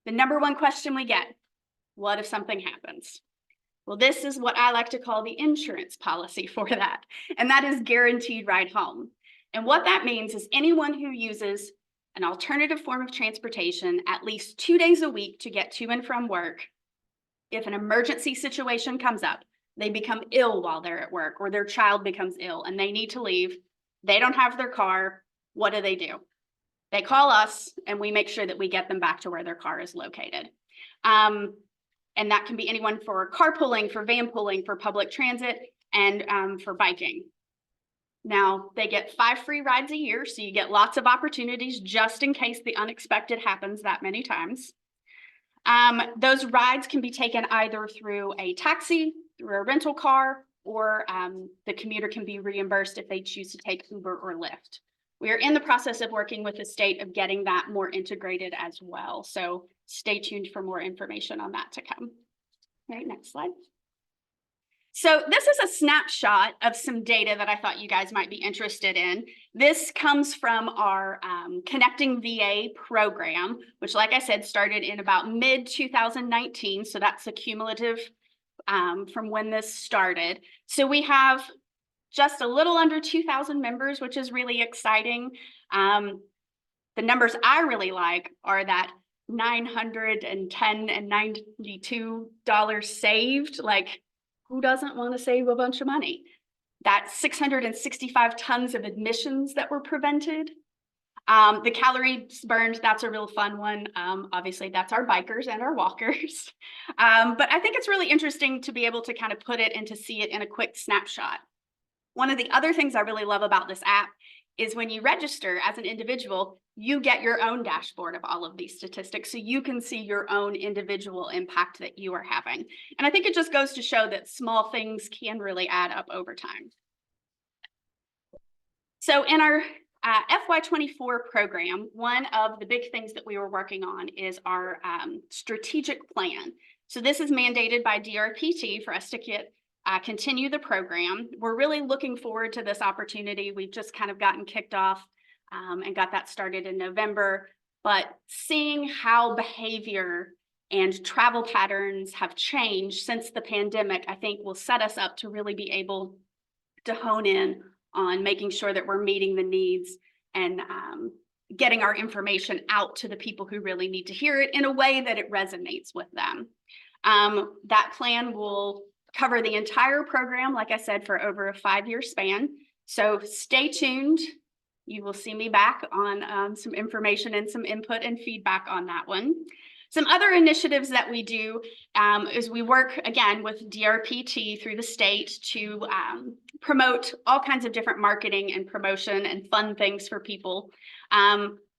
The number one question we get, what if something happens? Well, this is what I like to call the insurance policy for that. And that is guaranteed ride home. And what that means is anyone who uses an alternative form of transportation at least 2 days a week to get to and from work, if an emergency situation comes up, they become ill while they're at work, or their child becomes ill and they need to leave, they don't have their car, what do? They call us and we make sure that we get them back to where their car is located. And that can be anyone for carpooling, for van pooling, for public transit, and for biking. Now, they get 5 free rides a year, so you get lots of opportunities just in case the unexpected happens that many times. Those rides can be taken either through a taxi, through a rental car, or the commuter can be reimbursed if they choose to take Uber or Lyft. We are in the process of working with the state of getting that more integrated as well. So stay tuned for more information on that to come. All right, next slide. So this is a snapshot of some data that I thought you guys might be interested in. This comes from our Connecting VA program, which, like I said, started in about mid-2019. So that's a cumulative from when this started. So we have just a little under 2,000 members, which is really exciting. The numbers I really like are that $910 and $92 saved. Like, who doesn't want to save a bunch of money? That's 665 tons of admissions that were prevented. The calories burned, that's a real fun one. Obviously, that's our bikers and our walkers. But I think it's really interesting to be able to kind of put it and to see it in a quick snapshot. One of the other things I really love about this app is when you register as an individual, you get your own dashboard of all of these statistics, so you can see your own individual impact that you are having. And I think it just goes to show that small things can really add up over time. So in our FY24 program, one of the big things that we were working on is our strategic plan. So this is mandated by DRPT for us to continue the program. We're really looking forward to this opportunity. We've just kind of gotten kicked off and got that started in November, but seeing how behavior and travel patterns have changed since the pandemic, I think will set us up to really be able to hone in on making sure that we're meeting the needs and getting our information out to the people who really need to hear it in a way that it resonates with them. That plan will cover the entire program, like I said, for over a 5-year span. So stay tuned. You will see me back on some information and some input and feedback on that one. Some other initiatives that we do is we work, again, with DRPT through the state to promote all kinds of different marketing and promotion and fun things for people.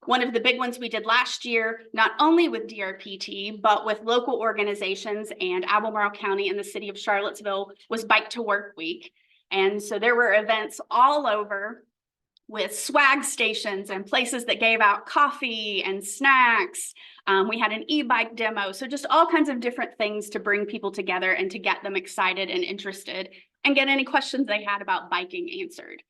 One of the big ones we did last year, not only with DRPT, but with local organizations and Albemarle County and the City of Charlottesville, was Bike to Work Week. And so there were events all over with swag stations and places that gave out coffee and snacks. We had an e-bike demo. So just all kinds of different things to bring people together and to get them excited and interested and get any questions they had about biking answered.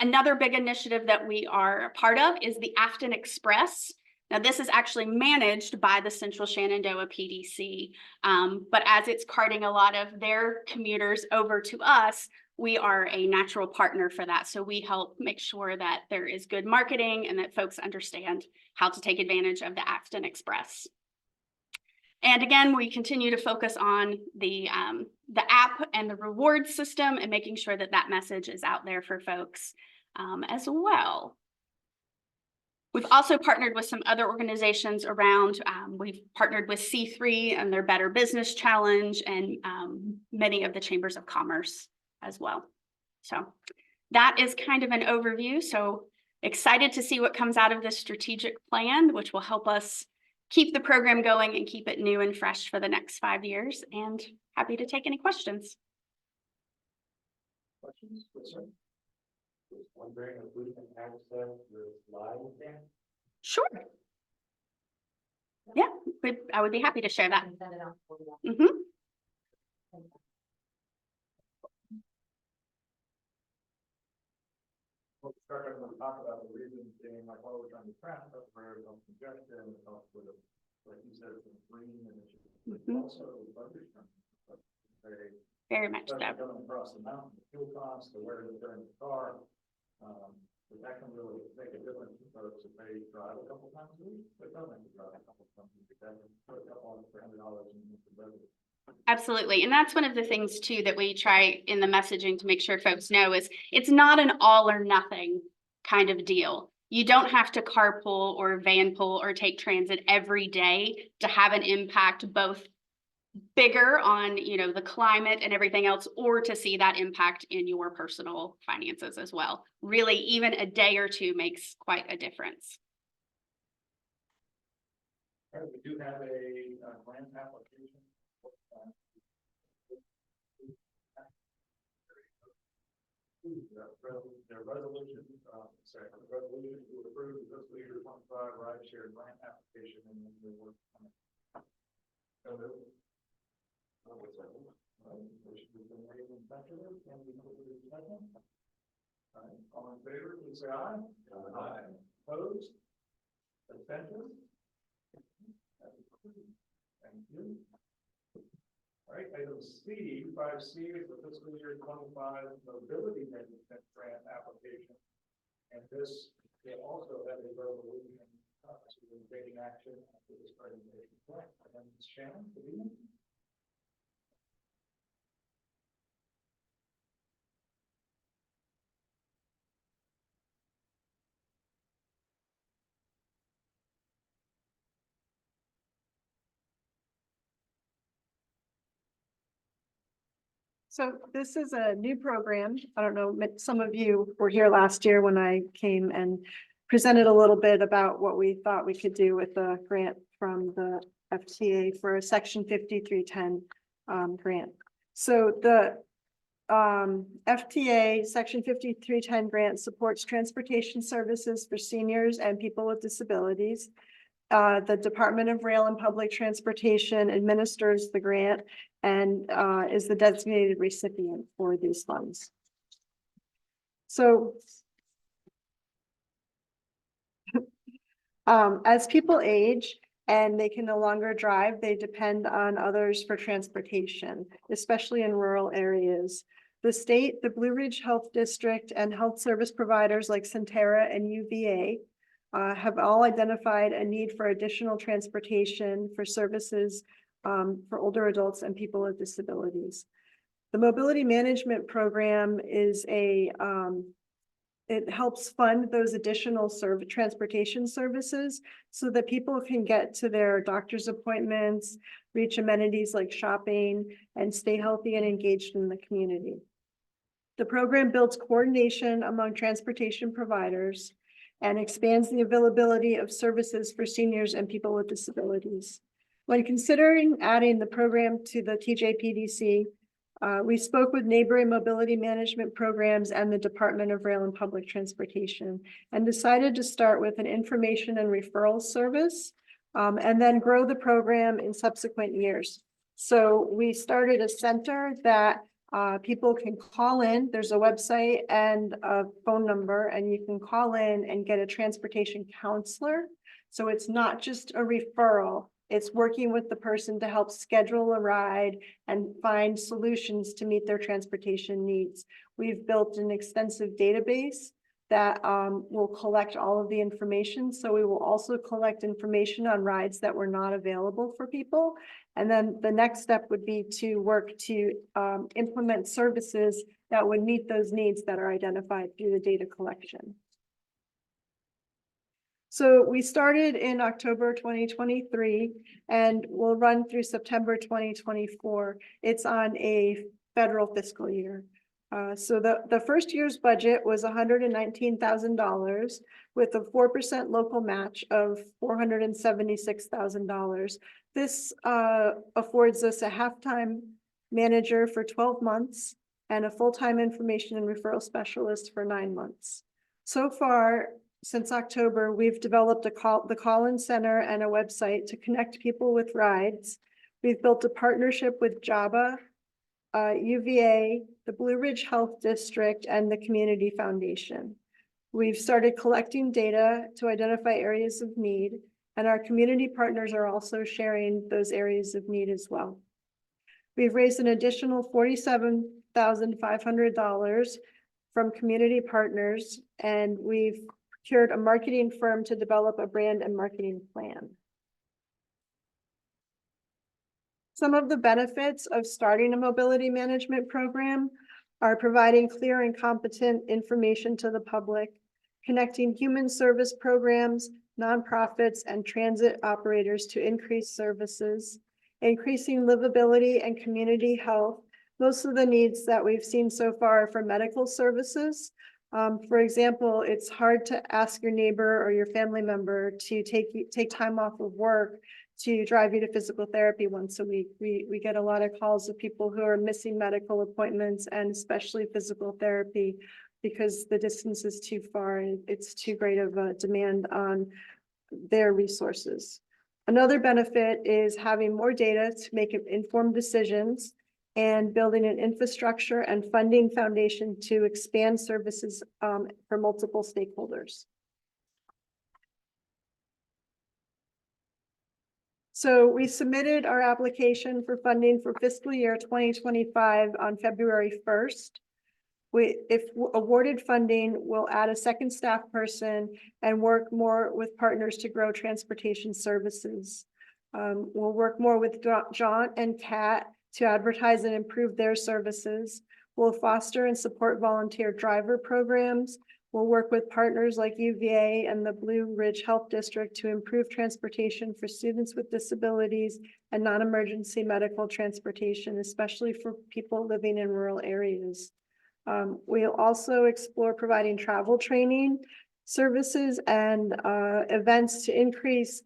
Another big initiative that we are a part of is the Afton Express. Now, this is actually managed by the Central Shenandoah PDC, but as it's carting a lot of their commuters over to us, we are a natural partner for that. So we help make sure that there is good marketing and that folks understand how to take advantage of the Afton Express. And again, we continue to focus on the app and the reward system and making sure that that message is out there for folks as well. We've also partnered with some other organizations around, we've partnered with C3 and their Better Business Challenge and many of the chambers of commerce as well. So that is kind of an overview. So excited to see what comes out of this strategic plan, which will help us keep the program going and keep it new and fresh for the next 5 years, and happy to take any questions. Questions? Yes, sir. Just wondering if we can access your slide again? Sure. I would be happy to share that. Send it out for you. Mhm. We'll start to talk about the reasons being like, well, we're trying to track up for congestion, help with, like you said, some green initiatives, Mhm. also budget. Very much so. Coming across the mountain, the fuel costs, the wear and tear in the car. But that can really make a difference to folks if they drive a couple times a week, but don't have to drive a couple times a week. That can put a couple $100 in the budget. Absolutely. And that's one of the things too that we try in the messaging to make sure folks know is it's not an all or nothing kind of deal. You don't have to carpool or van pool or take transit every day to have an impact both bigger on, the climate and everything else, or to see that impact in your personal finances as well. Really, even a day or two makes quite a difference. All right, we do have a grant application. The resolution to approve the fiscal year 25 rideshare grant application and then we work on it. All in favor, please say aye. Aye. Opposed? Abstentions? Thank you. All right, item C, 5C is the fiscal year 25 mobility management grant application. And this will also have a resolution to taking action after this presentation. And then Shannon, good evening. So this is a new program. I don't know, some of you were here last year when I came and presented a little bit about what we thought we could do with the grant from the FTA for a Section 5310 grant. So the FTA Section 5310 grant supports transportation services for seniors and people with disabilities. The Department of Rail and Public Transportation administers the grant and is the designated recipient for these funds. So as people age and they can no longer drive, they depend on others for transportation, especially in rural areas. The state, the Blue Ridge Health District, and health service providers like Centera and UVA have all identified a need for additional transportation for services for older adults and people with disabilities. The mobility management program is it helps fund those additional transportation services so that people can get to their doctor's appointments, reach amenities like shopping, and stay healthy and engaged in the community. The program builds coordination among transportation providers and expands the availability of services for seniors and people with disabilities. When considering adding the program to the TJPDC, we spoke with neighboring mobility management programs and the Department of Rail and Public Transportation and decided to start with an information and referral service and then grow the program in subsequent years. So we started a center that people can call in. There's a website and a phone number, and you can call in and get a transportation counselor. So it's not just a referral. It's working with the person to help schedule a ride and find solutions to meet their transportation needs. We've built an extensive database that will collect all of the information. So we will also collect information on rides that were not available for people. And then the next step would be to work to implement services that would meet those needs that are identified through the data collection. So we started in October 2023 and will run through September 2024. It's on a federal fiscal year. So the first year's budget was $119,000 with a 4% local match of $476,000. This affords us a half-time manager for 12 months and a full-time information and referral specialist for 9 months. So far, since October, we've developed the call-in center and a website to connect people with rides. We've built a partnership with JABA, UVA, the Blue Ridge Health District, and the Community Foundation. We've started collecting data to identify areas of need, and our community partners are also sharing those areas of need as well. We've raised an additional $47,500 from community partners, and we've procured a marketing firm to develop a brand and marketing plan. Some of the benefits of starting a mobility management program are providing clear and competent information to the public, connecting human service programs, nonprofits, and transit operators to increase services, increasing livability and community health. Most of the needs that we've seen so far are for medical services. For example, it's hard to ask your neighbor or your family member to take time off of work to drive you to physical therapy once a week. We get a lot of calls of people who are missing medical appointments and especially physical therapy because the distance is too far and it's too great of a demand on their resources. Another benefit is having more data to make informed decisions and building an infrastructure and funding foundation to expand services for multiple stakeholders. So we submitted our application for funding for fiscal year 2025 on February 1st. If awarded funding, we'll add a second staff person and work more with partners to grow transportation services. We'll work more with John and Kat to advertise and improve their services. We'll foster and support volunteer driver programs. We'll work with partners like UVA and the Blue Ridge Health District to improve transportation for students with disabilities and non-emergency medical transportation, especially for people living in rural areas. We'll also explore providing travel training services and events to increase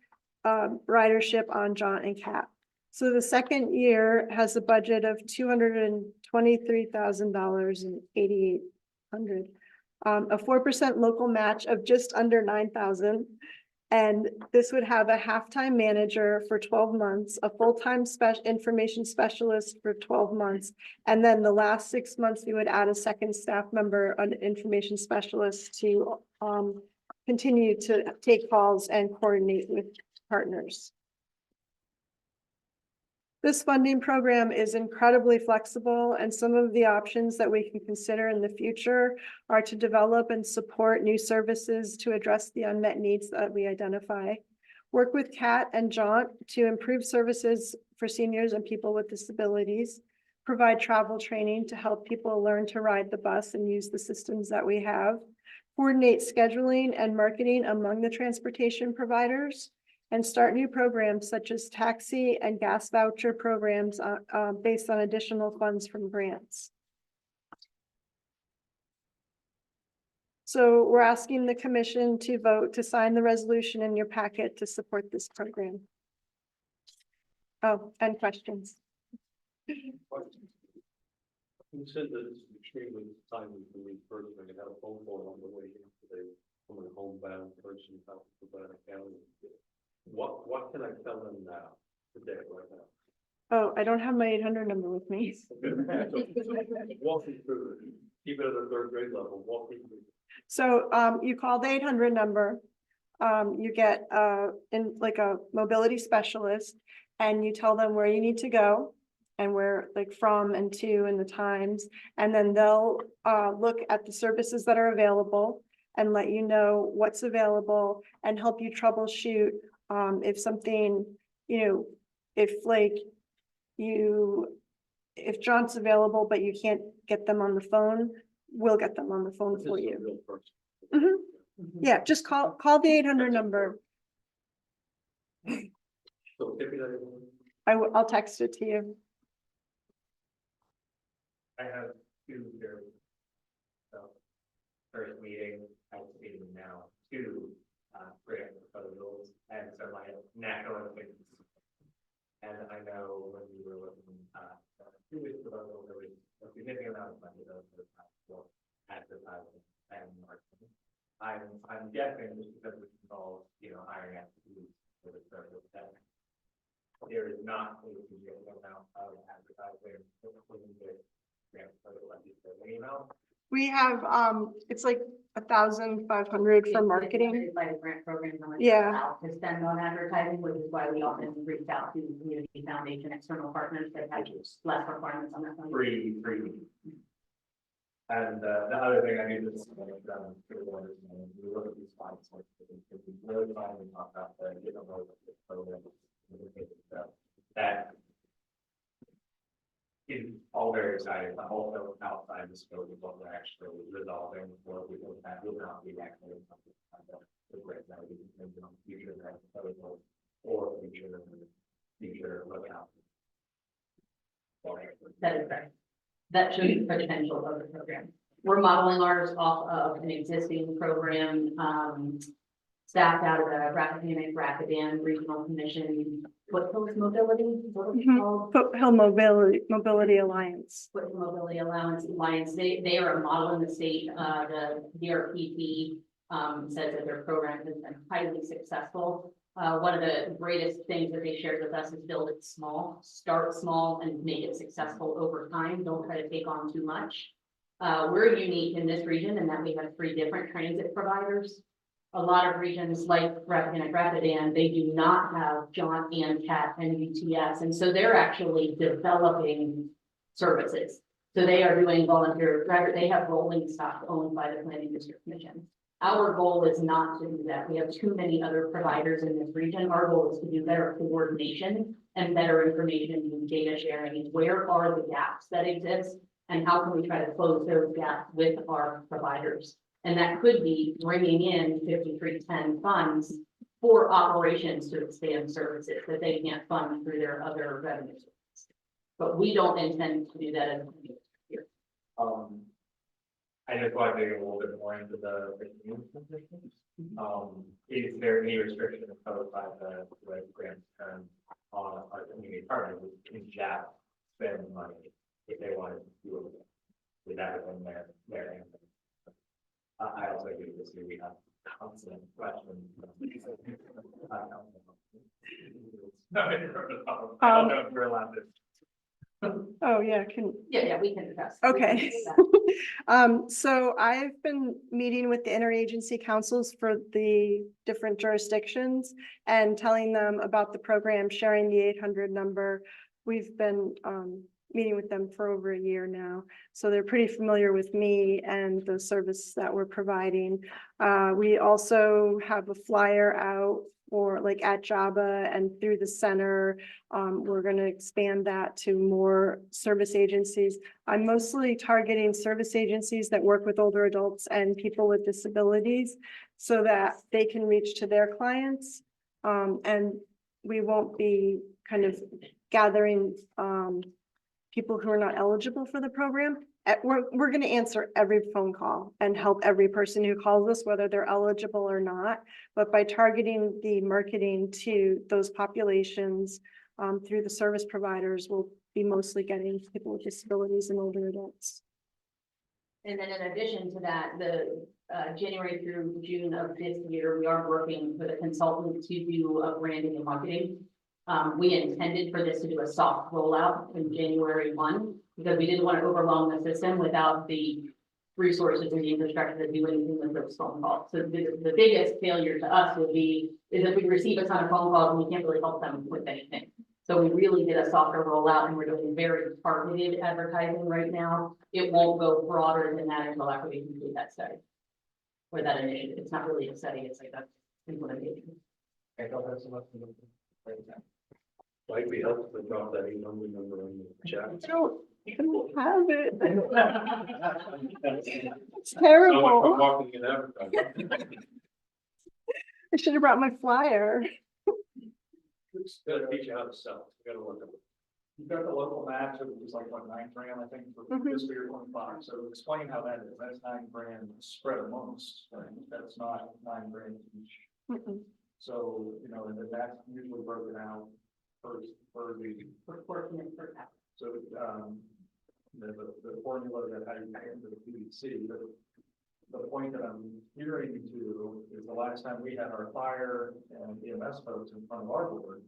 ridership on John and Kat. So the second year has a budget of $223,000 and $8,800. A 4% local match of just under 9,000. And this would have a half-time manager for 12 months, a full-time information specialist for 12 months. And then the last 6 months, we would add a second staff member, an information specialist to continue to take calls and coordinate with partners. This funding program is incredibly flexible, and some of the options that we can consider in the future are to develop and support new services to address the unmet needs that we identify. Work with Kat and John to improve services for seniors and people with disabilities. Provide travel training to help people learn to ride the bus and use the systems that we have. Coordinate scheduling and marketing among the transportation providers. And start new programs such as taxi and gas voucher programs based on additional funds from grants. So we're asking the commission to vote to sign the resolution in your packet to support this program. Oh, and questions. You said that it's extremely timely for me personally. I got a phone call on the way in today from a homebound person out of Fluvanna County. What can I tell them now, today, right now? Oh, I don't have my 800 number with me. Walk me through it. Keep it at the third grade level. Walk me through it. So you call the 800 number. You get in like a mobility specialist, and you tell them where you need to go and where like from and to and the times, and then they'll look at the services that are available and let you know what's available and help you troubleshoot. If something, if John's available, but you can't get them on the phone, we'll get them on the phone This for is a you. real person. Yeah, just call the 800 number. So give me that. I'll text it to you. I have two here. So, first meeting, I was meeting now, two grant proposals, and so my natural instinct. And I know when we were looking 2 weeks ago, there was a significant amount of money for advertising and marketing. I'm guessing just because it involves, hiring out for the service that there is not a significant amount of advertising. Email. We have, it's like 1,500 for marketing. By the grant program. how much Yeah. we're allowed to spend on advertising, which is why we often reach out to community foundation, external partners that have less requirements on that. Free. And the other thing I need to say, we look at these slides, we really finally talk about the different roles of the program. That is all very exciting, but also outside the scope of what we're actually resolving, or we will not be actually something the great that we can do on future proposals or future lookout. That is correct. That shows the potential of the program. We're modeling ours off of an existing program, staffed out of the Rapidan Regional Commission, Foothills Mobility, what is it called? Foothill Mobility Alliance. Foothill Mobility Alliance, they are a model in the state, the DRPP, says that their program has been highly successful. One of the greatest things that they shared with us is build it small, start small and make it successful over time. Don't try to take on too much. We're unique in this region in that we have 3 different transit providers. A lot of regions like Rapidan, they do not have John and Cat and UTS. And so they're actually developing services. So they are doing volunteer, they have rolling stock owned by the Planning District Commission. Our goal is not to do that. We have too many other providers in this region. Our goal is to do better coordination and better information and data sharing. Where are the gaps that exist and how can we try to close those gaps with our providers? And that could be bringing in 5310 funds for operations to expand services that they can't fund through their other revenue sources. But we don't intend to do that as here. I just want to dig a little bit more into the community positions. Is there any restriction imposed by the grant term on our community partners who can spend money if they wanted to do it without it in their answer? I also agree with you. We have constant questions. I don't know if you're allowed to. Oh, yeah, Yeah, we can address. okay. So I've been meeting with the interagency councils for the different jurisdictions and telling them about the program, sharing the 800 number. We've been meeting with them for over a year now. So they're pretty familiar with me and the service that we're providing. We also have a flyer out for like at Java and through the center. We're going to expand that to more service agencies. I'm mostly targeting service agencies that work with older adults and people with disabilities so that they can reach to their clients. And we won't be kind of gathering people who are not eligible for the program. We're going to answer every phone call and help every person who calls us, whether they're eligible or not. But by targeting the marketing to those populations through the service providers, we'll be mostly getting people with disabilities and older adults. And then in addition to that, the January through June of this year, we are working with a consultant to do branding and marketing. We intended for this to do a soft rollout in January 1, because we didn't want to overwhelm the system without the resources and the infrastructure to do anything with those phone calls. So the biggest failure to us would be is if we receive a ton of phone calls and we can't really help them with anything. So we really did a softer rollout and we're doing very targeted advertising right now. It won't go broader than that until after we complete that study or that initiative. It's not really a study, it's like a implementation. Might be helpful to drop that email number in the chat. I don't have it. It's So much for terrible. marketing and advertising. I should have brought my flyer. It's gotta teach you how to sell. You gotta work on it. You've got the local match, it was like what, $9,000, I think, for fiscal year 25. So explain how that is. That's $9,000 spread amongst, right? That's not $9,000 each. So, and then that's usually broken out per the Proportionate per capita. so the formula that how you pay into the PDC, but the point that I'm hearing to is the last time we had our fire and EMS folks in front of our board,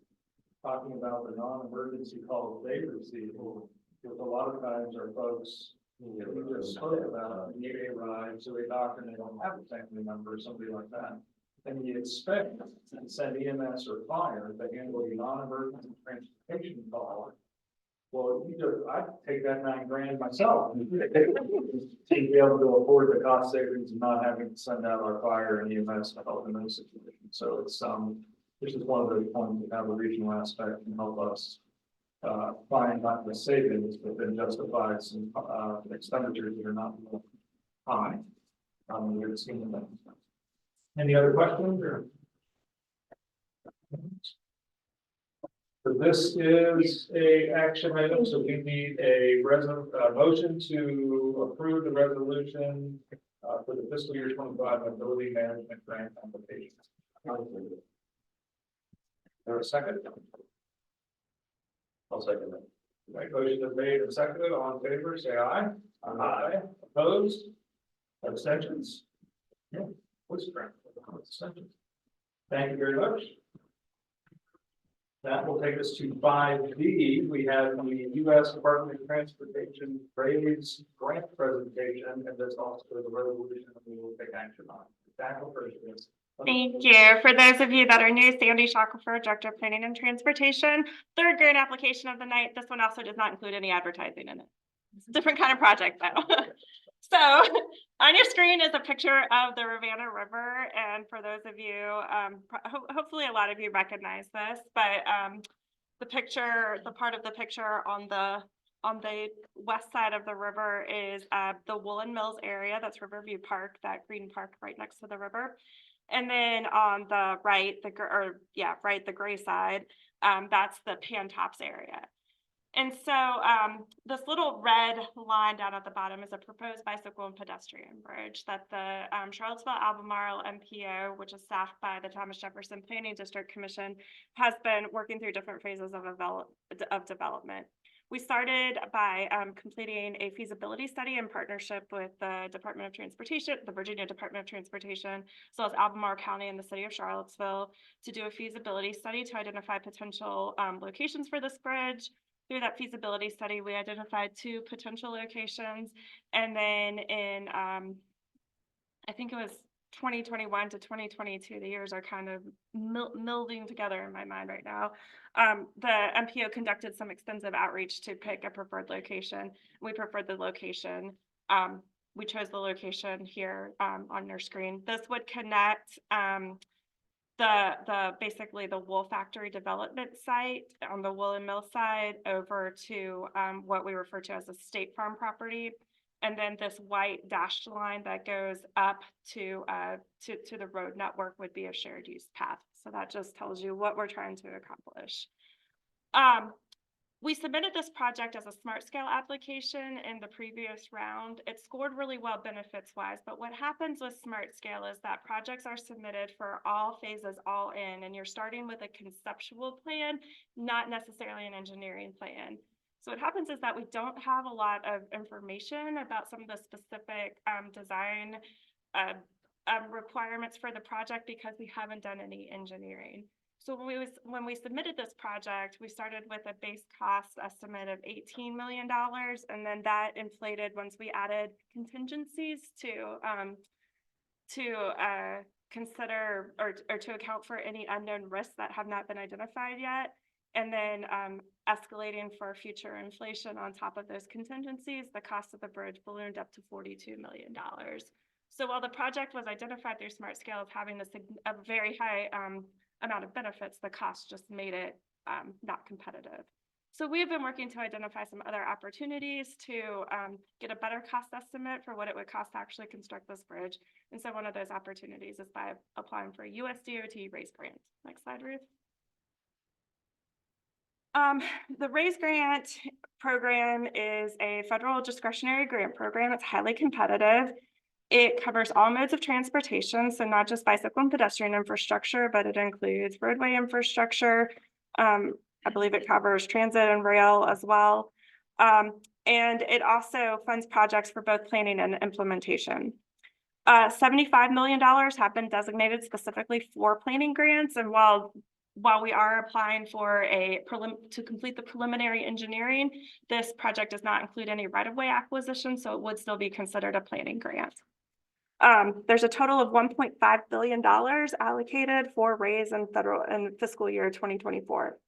talking about the non-emergency calls they receive, because a lot of times our folks, we just spoke about, need a ride to a doctor and they don't have a family member or somebody like that. And you expect to send EMS or fire to handle a non-emergency transportation call. Well, I'd take that $9,000 myself. To be able to afford the cost savings and not having to send out our fire and EMS to help in those situations. So it's, this is one of those points that have a regional aspect and help us find not the savings, but then justify some expenditures that are not high. We're seeing that. Any other questions or? So this is a action item, so we need a motion to approve the resolution for the fiscal year 25 mobility management grant application. There a second? I'll second that. Right, motion is made and seconded. All in favor, say aye. Aye. Opposed? Abstentions? Yeah. What's the grant? Abstentions. Thank you very much. That will take us to 5D. We have the U.S. Department of Transportation Graves grant presentation, and there's also the resolution that we will take action on. That will first. Thank you. For those of you that are new, Sandy Shackelford, Director of Planning and Transportation, third grant application of the night. This one also does not include any advertising in it. It's a different kind of project though. So on your screen is a picture of the Fluvanna River. And for those of you, hopefully a lot of you recognize this, but the part of the picture on the west side of the river is the Woolen Mills area. That's Riverview Park, that green park right next to the river. And then on the right, the gray side, that's the Pantops area. And so this little red line down at the bottom is a proposed bicycle and pedestrian bridge that the Charlottesville Albemarle MPO, which is staffed by the Thomas Jefferson Planning District Commission, has been working through different phases of development. We started by completing a feasibility study in partnership with the Department of Transportation, the Virginia Department of Transportation, as well as Albemarle County and the City of Charlottesville, to do a feasibility study to identify potential locations for this bridge. Through that feasibility study, we identified 2 potential locations. And then in, I think it was 2021 to 2022, the years are kind of melding together in my mind right now. The MPO conducted some extensive outreach to pick a preferred location. We preferred the location. We chose the location here on your screen. This would connect basically the wool factory development site on the Woolen Mill side over to what we refer to as a State Farm property. And then this white dashed line that goes up to the road network would be a shared use path. So that just tells you what we're trying to accomplish. We submitted this project as a smart scale application in the previous round. It scored really well benefits wise, but what happens with smart scale is that projects are submitted for all phases all in, and you're starting with a conceptual plan, not necessarily an engineering plan. So what happens is that we don't have a lot of information about some of the specific design requirements for the project because we haven't done any engineering. So when we submitted this project, we started with a base cost estimate of $18 million, and then that inflated once we added contingencies to consider or to account for any unknown risks that have not been identified yet. And then escalating for future inflation on top of those contingencies, the cost of the bridge ballooned up to $42 million. So while the project was identified through smart scale as having a very high amount of benefits, the cost just made it not competitive. So we have been working to identify some other opportunities to get a better cost estimate for what it would cost to actually construct this bridge. And so one of those opportunities is by applying for a US DOT RAISE grant. Next slide, Ruth. The RAISE grant program is a federal discretionary grant program. It's highly competitive. It covers all modes of transportation, so not just bicycle and pedestrian infrastructure, but it includes roadway infrastructure. I believe it covers transit and rail as well. And it also funds projects for both planning and implementation. $75 million have been designated specifically for planning grants, and while we are applying for to complete the preliminary engineering, this project does not include any right-of-way acquisition, so it would still be considered a planning grant. There's a total of $1.5 billion allocated for raise in federal and fiscal year 2024.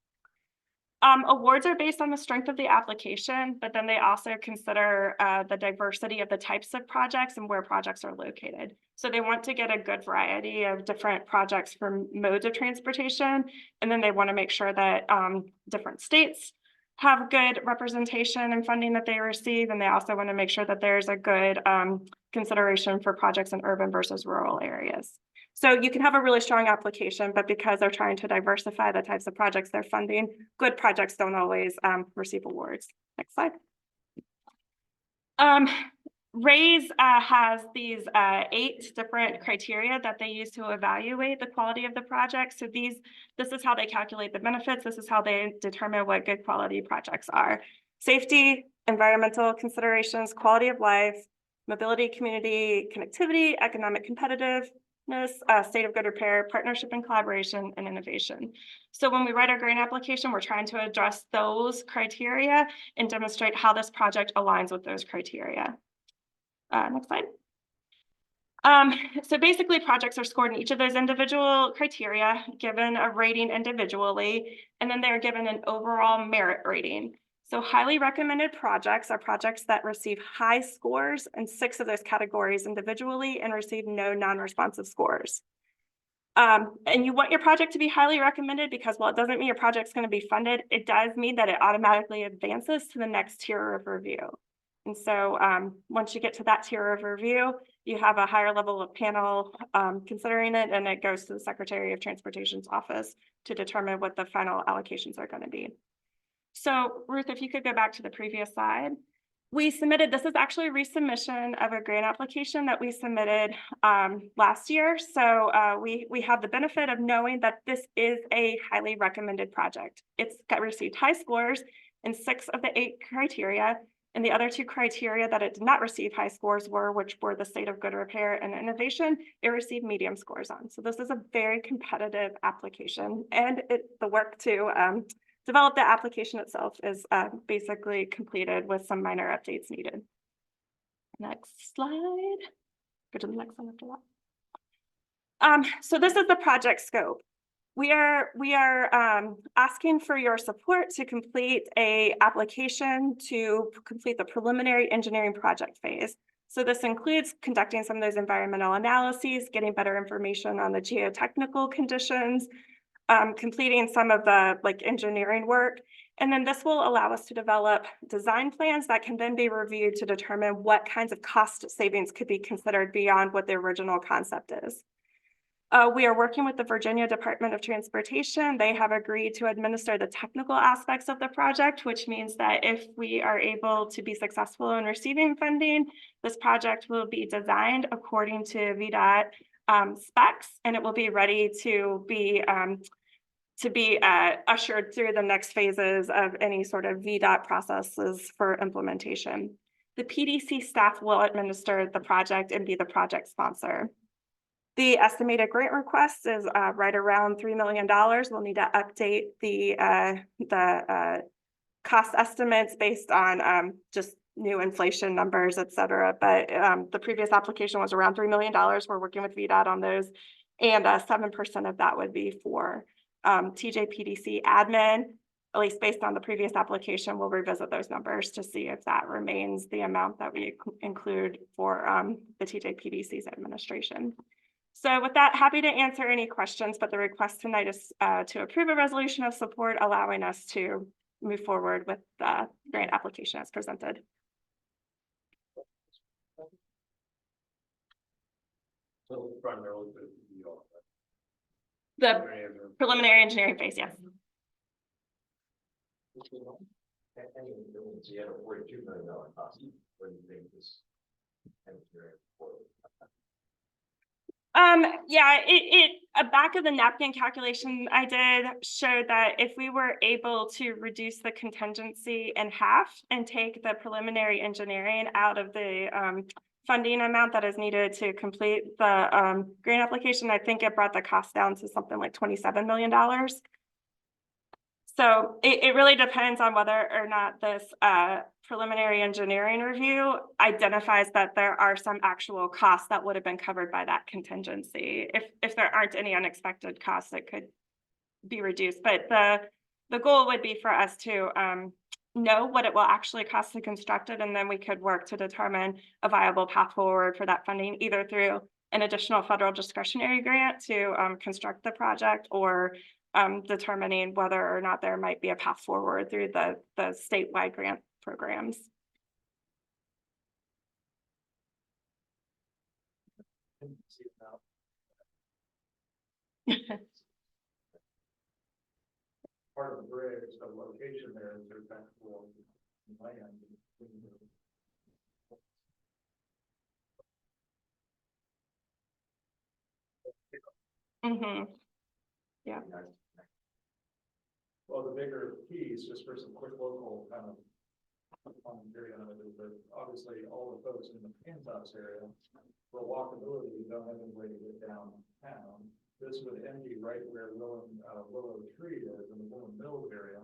Awards are based on the strength of the application, but then they also consider the diversity of the types of projects and where projects are located. So they want to get a good variety of different projects for modes of transportation, and then they want to make sure that different states have good representation and funding that they receive, and they also want to make sure that there's a good consideration for projects in urban versus rural areas. So you can have a really strong application, but because they're trying to diversify the types of projects they're funding, good projects don't always receive awards. Next slide. RAISE has these 8 different criteria that they use to evaluate the quality of the project. So this is how they calculate the benefits. This is how they determine what good quality projects are. Safety, environmental considerations, quality of life, mobility, community, connectivity, economic competitiveness, state of good repair, partnership and collaboration, and innovation. So when we write our grant application, we're trying to address those criteria and demonstrate how this project aligns with those criteria. Next slide. So basically projects are scored in each of those individual criteria, given a rating individually, and then they're given an overall merit rating. So highly recommended projects are projects that receive high scores in 6 of those categories individually and receive no non-responsive scores. And you want your project to be highly recommended because while it doesn't mean your project's going to be funded, it does mean that it automatically advances to the next tier of review. And so once you get to that tier of review, you have a higher level of panel considering it, and it goes to the Secretary of Transportation's office to determine what the final allocations are going to be. So Ruth, if you could go back to the previous slide. We submitted, this is actually a resubmission of a grant application that we submitted last year. So we have the benefit of knowing that this is a highly recommended project. It's received high scores in 6 of the 8 criteria. And the other 2 criteria that it did not receive high scores which were the state of good repair and innovation, it received medium scores on. So this is a very competitive application, and the work to develop the application itself is basically completed with some minor updates needed. Next slide. Go to the next one after that. So this is the project scope. We are asking for your support to complete a application to complete the preliminary engineering project phase. So this includes conducting some of those environmental analyses, getting better information on the geotechnical conditions, completing some of the engineering work. And then this will allow us to develop design plans that can then be reviewed to determine what kinds of cost savings could be considered beyond what the original concept is. We are working with the Virginia Department of Transportation. They have agreed to administer the technical aspects of the project, which means that if we are able to be successful in receiving funding, this project will be designed according to VDOT specs, and it will be ready to be ushered through the next phases of any sort of VDOT processes for implementation. The PDC staff will administer the project and be the project sponsor. The estimated grant request is right around $3 million. We'll need to update the cost estimates based on just new inflation numbers, et cetera. But the previous application was around $3 million. We're working with VDOT on those, and 7% of that would be for TJPDC admin. At least based on the previous application, we'll revisit those numbers to see if that remains the amount that we include for the TJPDC's administration. So with that, happy to answer any questions, but the request tonight is to approve a resolution of support, allowing us to move forward with the grant application as presented. So primarily The preliminary engineering phase, yes. So you have a $42 million cost. What do you think this engineering for? Yeah, a back of the napkin calculation I did showed that if we were able to reduce the contingency in half and take the preliminary engineering out of the funding amount that is needed to complete the grant application. I think it brought the cost down to something like $27 million. So it really depends on whether or not this preliminary engineering review identifies that there are some actual costs that would have been covered by that contingency. If there aren't any unexpected costs, it could be reduced. But the goal would be for us to know what it will actually cost to construct it, and then we could work to determine a viable path forward for that funding, either through an additional federal discretionary grant to construct the project, or determining whether or not there might be a path forward through the statewide grant programs. Part of the bridge, the location there is there's actual land. Mm-hmm. Yeah. Well, the bigger piece, just for some quick local kind of commentary on it, is that obviously all the folks in the Kansas area, for walkability, you don't have any way to get downtown. This would end you right where Willow Tree is in the Woollen Mills area.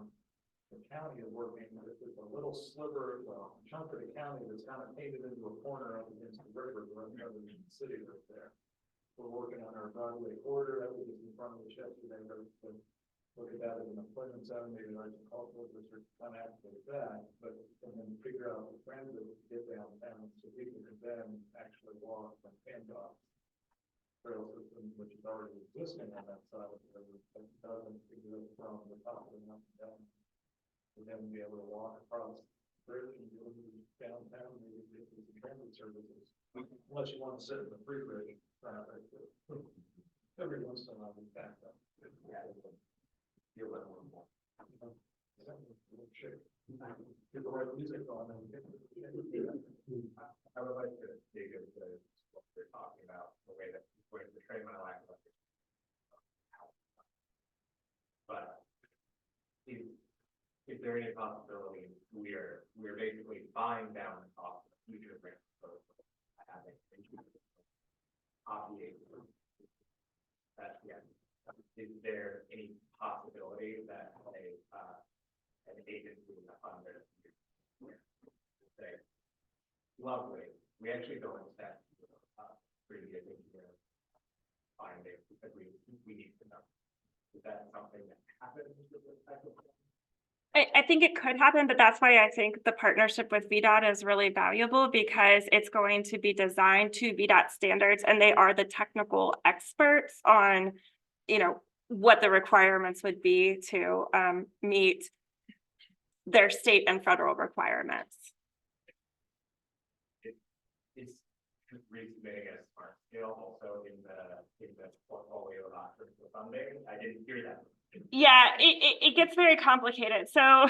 The county is working with a little sliver, well, a chunk of the county that's kind of painted into a corner up against the river, right near the city right there. We're working on our Broadway corridor that was just in front of the ship today, but look at that as an employment zone, maybe arts and cultural district, kind of activate that, but and then figure out the transit to get downtown so people can then actually walk from Kansas trail system, which is already existing on that side of the river, but doesn't exist from the top of the mountain down. And then be able to walk across the bridge and go to downtown, maybe get to some transit services. Unless you want to sit in the free bridge traffic, every once in a while we back up. Feel that one more. Get the right music on and get I would like to dig into what they're talking about, the way that we're portraying my life. But is there any possibility we're basically buying down the cost of future grant proposals by having obviate that? Yeah. Is there any possibility that an agency in the funder say, lovely, we actually don't accept previous engineer findings because we need to know? Is that something that happens with this type of thing? I think it could happen, but that's why I think the partnership with VDOT is really valuable, because it's going to be designed to VDOT standards, and they are the technical experts on, what the requirements would be to meet their state and federal requirements. Is resubmitting a smart scale also in the portfolio of options for funding? I didn't hear that. Yeah, it gets very complicated. So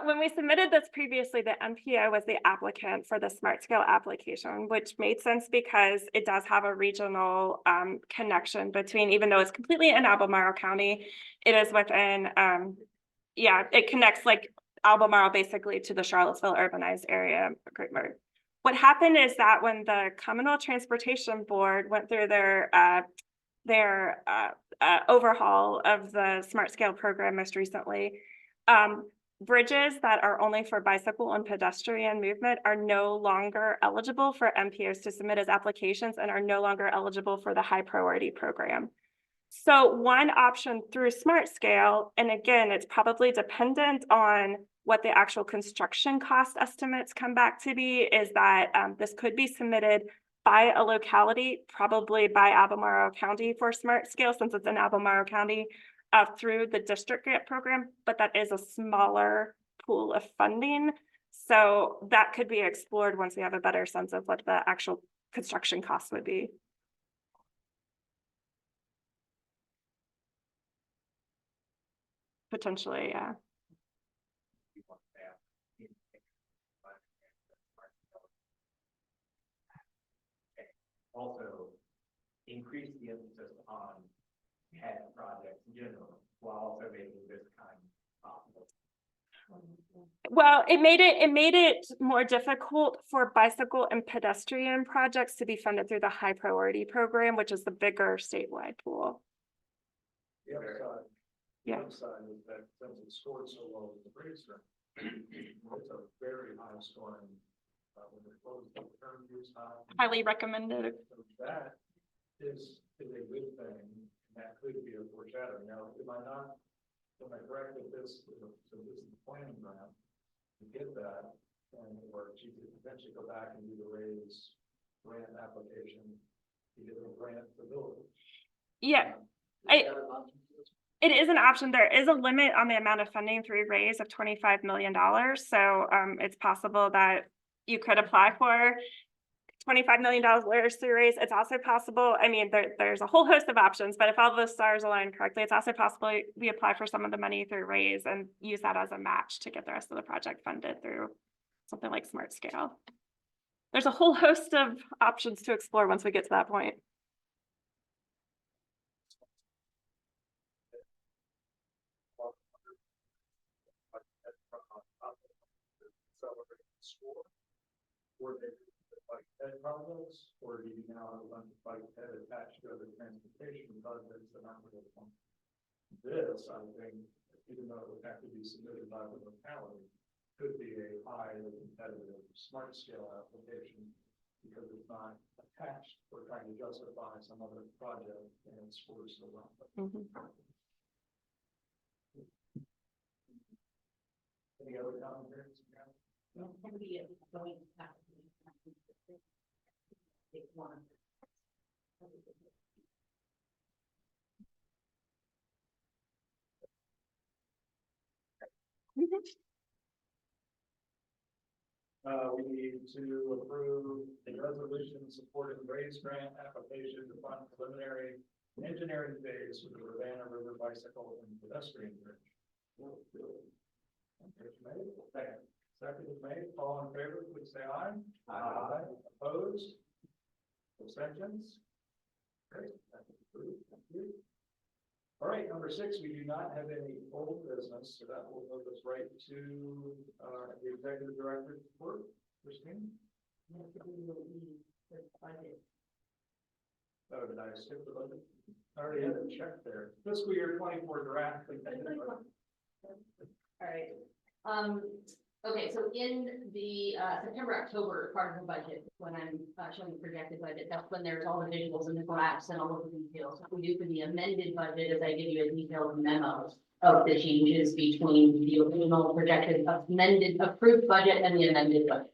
when we submitted this previously, the MPO was the applicant for the smart scale application, which made sense because it does have a regional connection between, even though it's completely in Albemarle County, it is within, it connects like Albemarle basically to the Charlottesville urbanized area. What happened is that when the Commonwealth Transportation Board went through their overhaul of the smart scale program most recently, bridges that are only for bicycle and pedestrian movement are no longer eligible for MPOs to submit as applications, and are no longer eligible for the high priority program. So one option through smart scale, and again, it's probably dependent on what the actual construction cost estimates come back to be, is that this could be submitted by a locality, probably by Albemarle County for smart scale, since it's in Albemarle County, through the district grant program, but that is a smaller pool of funding. So that could be explored once we have a better sense of what the actual construction costs would be. Potentially, yeah. Also, increase the emphasis on head projects in general, while also making this kind possible. Well, it made it more difficult for bicycle and pedestrian projects to be funded through the high priority program, which is the bigger statewide pool. The upside. Yeah. The upside is that since it scored so well with the Bracer, it's a very high scoring. When they're closed, the term use high. Highly recommended. So that is a good thing. That could be a foreshadowing. Now, am I correct that this is the planning grant to get that? And or she could potentially go back and do the raise grant application to get a grant to build it. Yeah. It is an option. There is a limit on the amount of funding through raise of $25 million. So it's possible that you could apply for $25 million through raise. It's also possible, I mean, there's a whole host of options, but if all the stars align correctly, it's also possible we apply for some of the money through raise and use that as a match to get the rest of the project funded through something like Smart Scale. There's a whole host of options to explore once we get to that point. Or they bike ped projects, or do you now have a bunch of bike ped attached to other transportation projects that aren't really on this? I think, even though it would have to be submitted by the locality, could be a highly competitive smart scale application because it's not attached. We're trying to justify some other project and it scores so well. Any other comments? No, can be going back. One. We need to approve the resolution supporting raise grant application to fund preliminary engineering phase for the Fluvanna River bicycle and pedestrian bridge. Second is made. All in favor, please say aye. Aye. Opposed? Abstentions? Great. That's approved. Thank you. All right, number 6, we do not have any old business, so that will move us right to the executive director's report. Christine? Oh, did I skip the budget? I already had a check there. Fiscal year 24 draft. All right. Okay, so in the September, October part of the budget, when I'm showing the projected budget, that's when there's all the visuals and the graphs and all of the details. What we do for the amended budget is I give you a detailed memo of the changes between the original projected amended approved budget and the amended budget.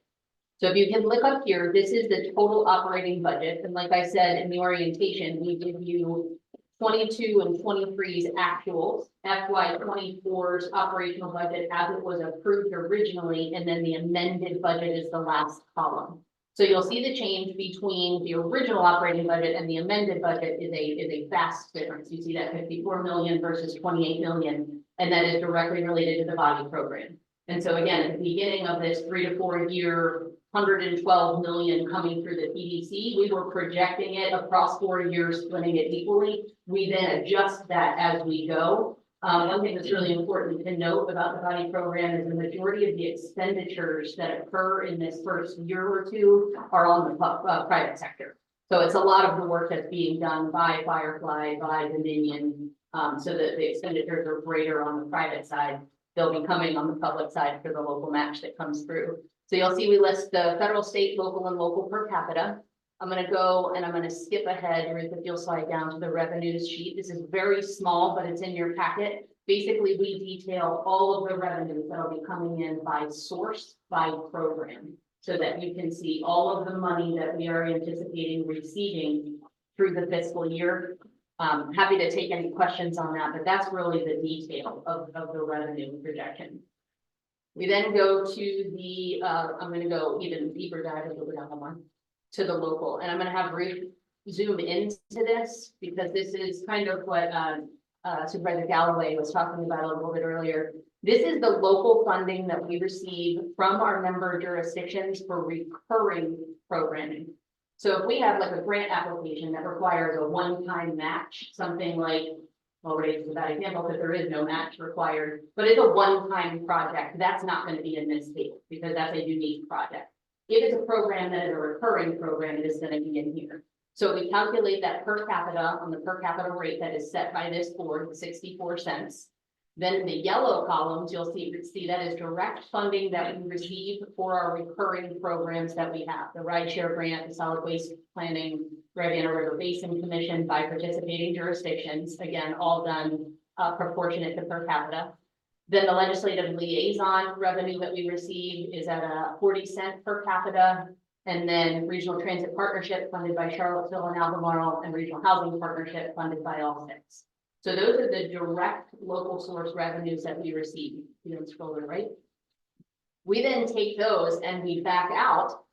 So if you can look up here, this is the total operating budget. And like I said, in the orientation, we give you 22 and 23's actuals, FY 24's operational budget as it was approved originally, and then the amended budget is the last column. So you'll see the change between the original operating budget and the amended budget is a vast difference. You see that 54 million versus 28 million, and that is directly related to the body program. And so again, at the beginning of this 3 to 4 year 112 million coming through the PDC, we were projecting it across 4 years, splitting it equally. We then adjust that as we go. One thing that's really important to note about the body program is the majority of the expenditures that occur in this first year or two are on the private sector. So it's a lot of the work that's being done by Firefly, by Dominion, so that the expenditures are greater on the private side. They'll be coming on the public side for the local match that comes through. So you'll see we list the federal, state, local, and local per capita. I'm going to go and I'm going to skip ahead, or if you'll slide down to the revenues sheet. This is very small, but it's in your packet. Basically, we detail all of the revenues that will be coming in by source, by program, so that you can see all of the money that we are anticipating receiving through the fiscal year. Happy to take any questions on that, but that's really the detail of the revenue projection. We then go to the, I'm going to go even deeper dive a little bit on one to the local, and I'm going to have Ruth zoom into this because this is kind of what Supervisor Galloway was talking about a little bit earlier. This is the local funding that we receive from our member jurisdictions for recurring programming. So if we have like a grant application that requires a one-time match, something like already is a bad example because there is no match required, but it's a one-time project. That's not going to be in this table because that's a unique project. If it's a program that is a recurring program, it is going to be in here. So we calculate that per capita on the per capita rate that is set by this board, 64 cents. Then in the yellow columns, you'll see that is direct funding that we receive for our recurring programs that we have. The rideshare grant, the solid waste planning, Fluvanna River Basin Commission by participating jurisdictions, again, all done proportionate to per capita. Then the legislative liaison revenue that we receive is at a 40 cent per capita. And then regional transit partnership funded by Charlottesville and Albemarle, and regional housing partnership funded by all six. So those are the direct local source revenues that we receive. You know, scroll to the right. We then take those and we back out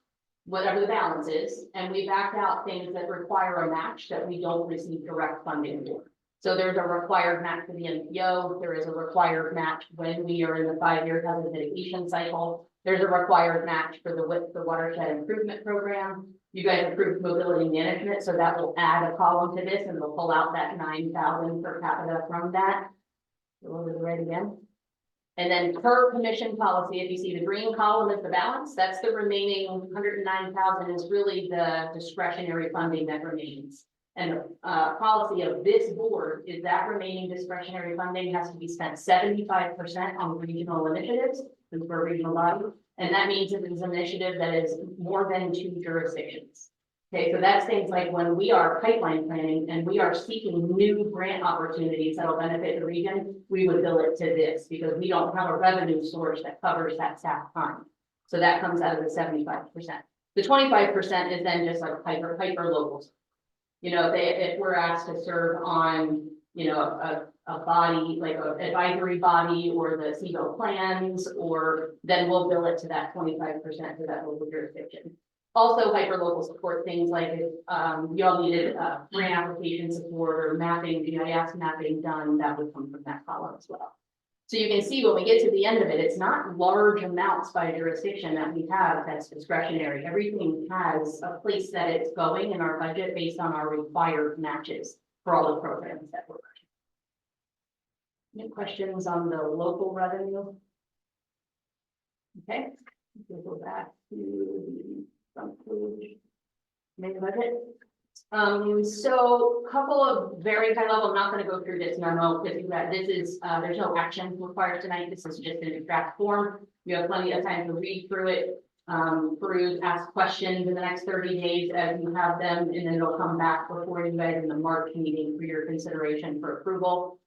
whatever the balance is, and we back out things that require a match that we don't receive direct funding for. So there's a required match for the NPO. There is a required match when we are in the 5-year hazard mitigation cycle. There's a required match for the watershed improvement program. You guys approved mobility management, so that will add a column to this and we'll pull out that 9,000 per capita from that. Go over to the right again. And then per commission policy, if you see the green column is the balance, that's the remaining 109,000 is really the discretionary funding that remains. And the policy of this board is that remaining discretionary funding has to be spent 75% on regional initiatives, since we're a regional body. And that means if it's an initiative that is more than 2 jurisdictions. Okay, so that's things like when we are pipeline planning and we are seeking new grant opportunities that will benefit the region, we would bill it to this because we don't have a revenue source that covers that staff time. So that comes out of the 75%. The 25% is then just like hyper locals. You know, if we're asked to serve on, you know, a body, like an advisory body or the CBO plans, or then we'll bill it to that 25% for that local jurisdiction. Also, hyperlocal support things like if y'all needed grant application support or mapping, GIS mapping done, that would come from that column as well. So you can see when we get to the end of it, it's not large amounts by jurisdiction that we have that's discretionary. Everything has a place that it's going in our budget based on our required matches for all the programs that we're running. Any questions on the local revenue? Okay, we'll go back to the front page. Main budget. So a couple of very high level, I'm not going to go through this memo because this is there's no action required tonight. This is just in a draft form. You have plenty of time to read through it, peruse, ask questions in the next 30 days as you have them, and then it'll come back before you guys in the March meeting for your consideration for approval.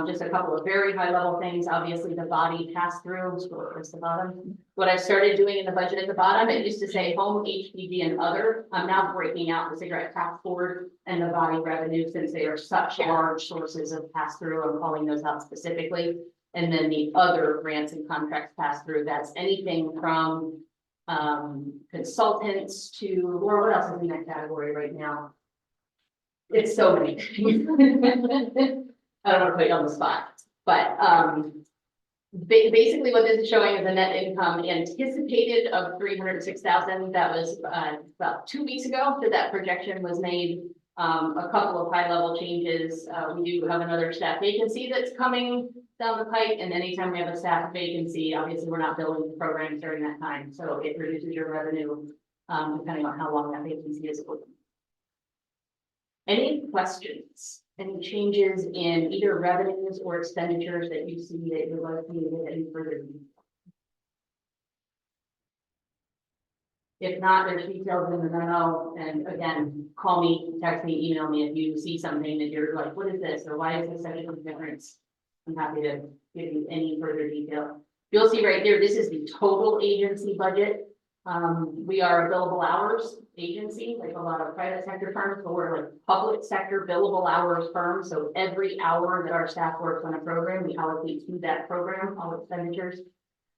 Just a couple of very high level things. Obviously, the body pass through, so it's the bottom. What I started doing in the budget at the bottom, it used to say home, HPD, and other. I'm now breaking out the cigarette tax board and the body revenue since they are such large sources of pass through. I'm calling those out specifically. And then the other grants and contracts pass through. That's anything from consultants to, or what else is in that category right now? It's so many. I don't want to put you on the spot, but basically what this is showing is a net income anticipated of 306,000. That was about 2 weeks ago that projection was made. A couple of high level changes. We do have another staff vacancy that's coming down the pipe, and anytime we have a staff vacancy, obviously we're not billing the programs during that time, so it reduces your revenue depending on how long that vacancy is open. Any questions? Any changes in either revenues or expenditures that you see that you'd like me to get any further? If not, there's details in the memo, and again, call me, text me, email me if you see something that you're like, what is this, or why is this such a big difference? I'm happy to give you any further detail. You'll see right here, this is the total agency budget. We are a billable hours agency, like a lot of private sector firms, but we're like public sector billable hours firm. So every hour that our staff works on a program, we allocate to that program, all expenditures.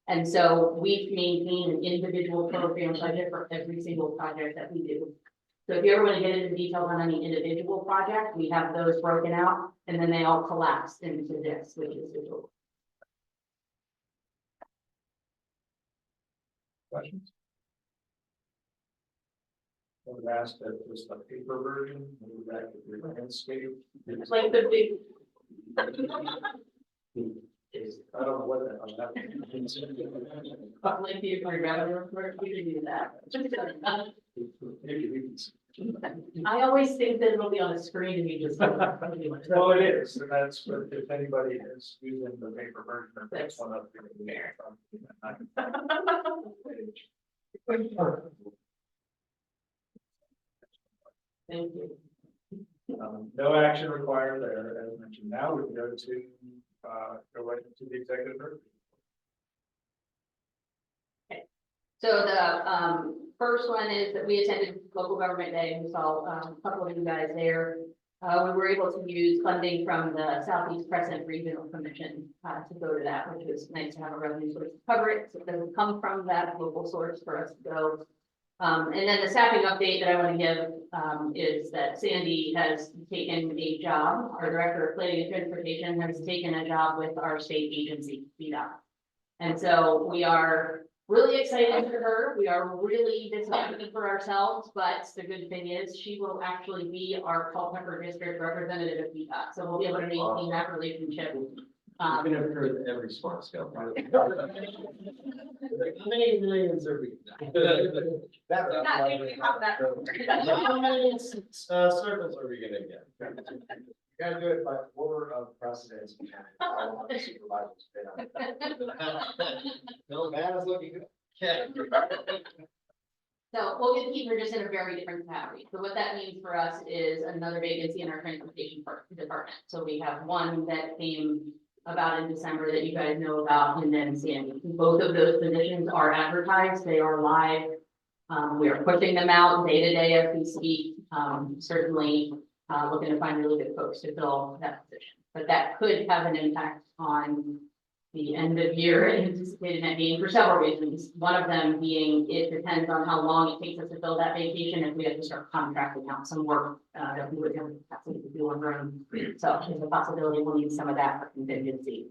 And so we maintain an individual program budget for every single project that we do. So if you ever want to get into details on any individual project, we have those broken out, and then they all collapse into this, which is the total. Questions? I would ask that it was the paper version, maybe that could be landscape. Like the big, I don't know what that. Like the revenue report, we can do that. I always think that it'll be on a screen and you just. Well, it is, and that's what, if anybody is using the paper version, that's one of the. Thank you. No action required there, as mentioned. Now we can go to, go right into the executive. So the first one is that we attended local government day and we saw a couple of you guys there. We were able to use funding from the Southeast Crescent Regional Commission to go to that, which was nice to have a revenue source to cover it. So it doesn't come from that local source for us to go. And then the staffing update that I want to give is that Sandy has taken a job. Our Director of Planning and Transportation has taken a job with our state agency, VDOT. And so we are really excited for her. We are really disappointed for ourselves, but the good thing is she will actually be our Culpeper District representative at VDOT. So we'll be able to maintain that relationship. It's gonna occur with every smart scale. How many millions are we? Not thinking about that. How many circles are we gonna get? Gotta do it by order of precedence. No, man, it's looking good. So we'll get to keep her just in a very different capacity. So what that means for us is another vacancy in our transportation department. So we have one that came about in December that you guys know about, and then Sandy. Both of those positions are advertised, they are live. We are pushing them out day to day as we speak. Certainly looking to find really good folks to fill that position. But that could have an impact on the end of year anticipated net gain for several reasons. One of them being it depends on how long it takes us to fill that vacation if we have to start contracting out some work that we would have capacity to do on our own. So there's a possibility we'll need some of that for contingency.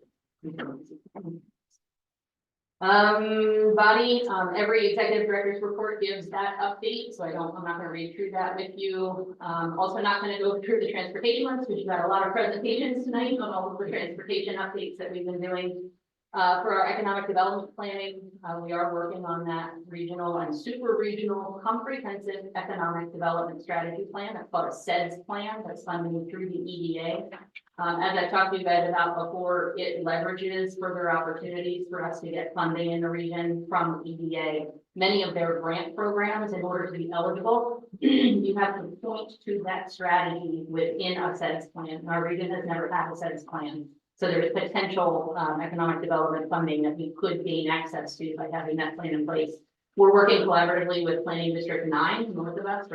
Every executive director's report gives that update, so I'm not gonna read through that with you. Also not gonna go through the transportation ones, because you've got a lot of presentations tonight on all of the transportation updates that we've been doing. For our economic development planning, we are working on that regional and super regional comprehensive economic development strategy plan. That's called a SEDS plan that's funded through the EDA. As I talked to you guys about before, it leverages further opportunities for us to get funding in the region from EDA. Many of their grant programs, in order to be eligible, you have to point to that strategy within a SEDS plan. Our region has never had a SEDS plan. So there's potential economic development funding that we could gain access to by having that plan in place. We're working collaboratively with Planning District 9, north of us,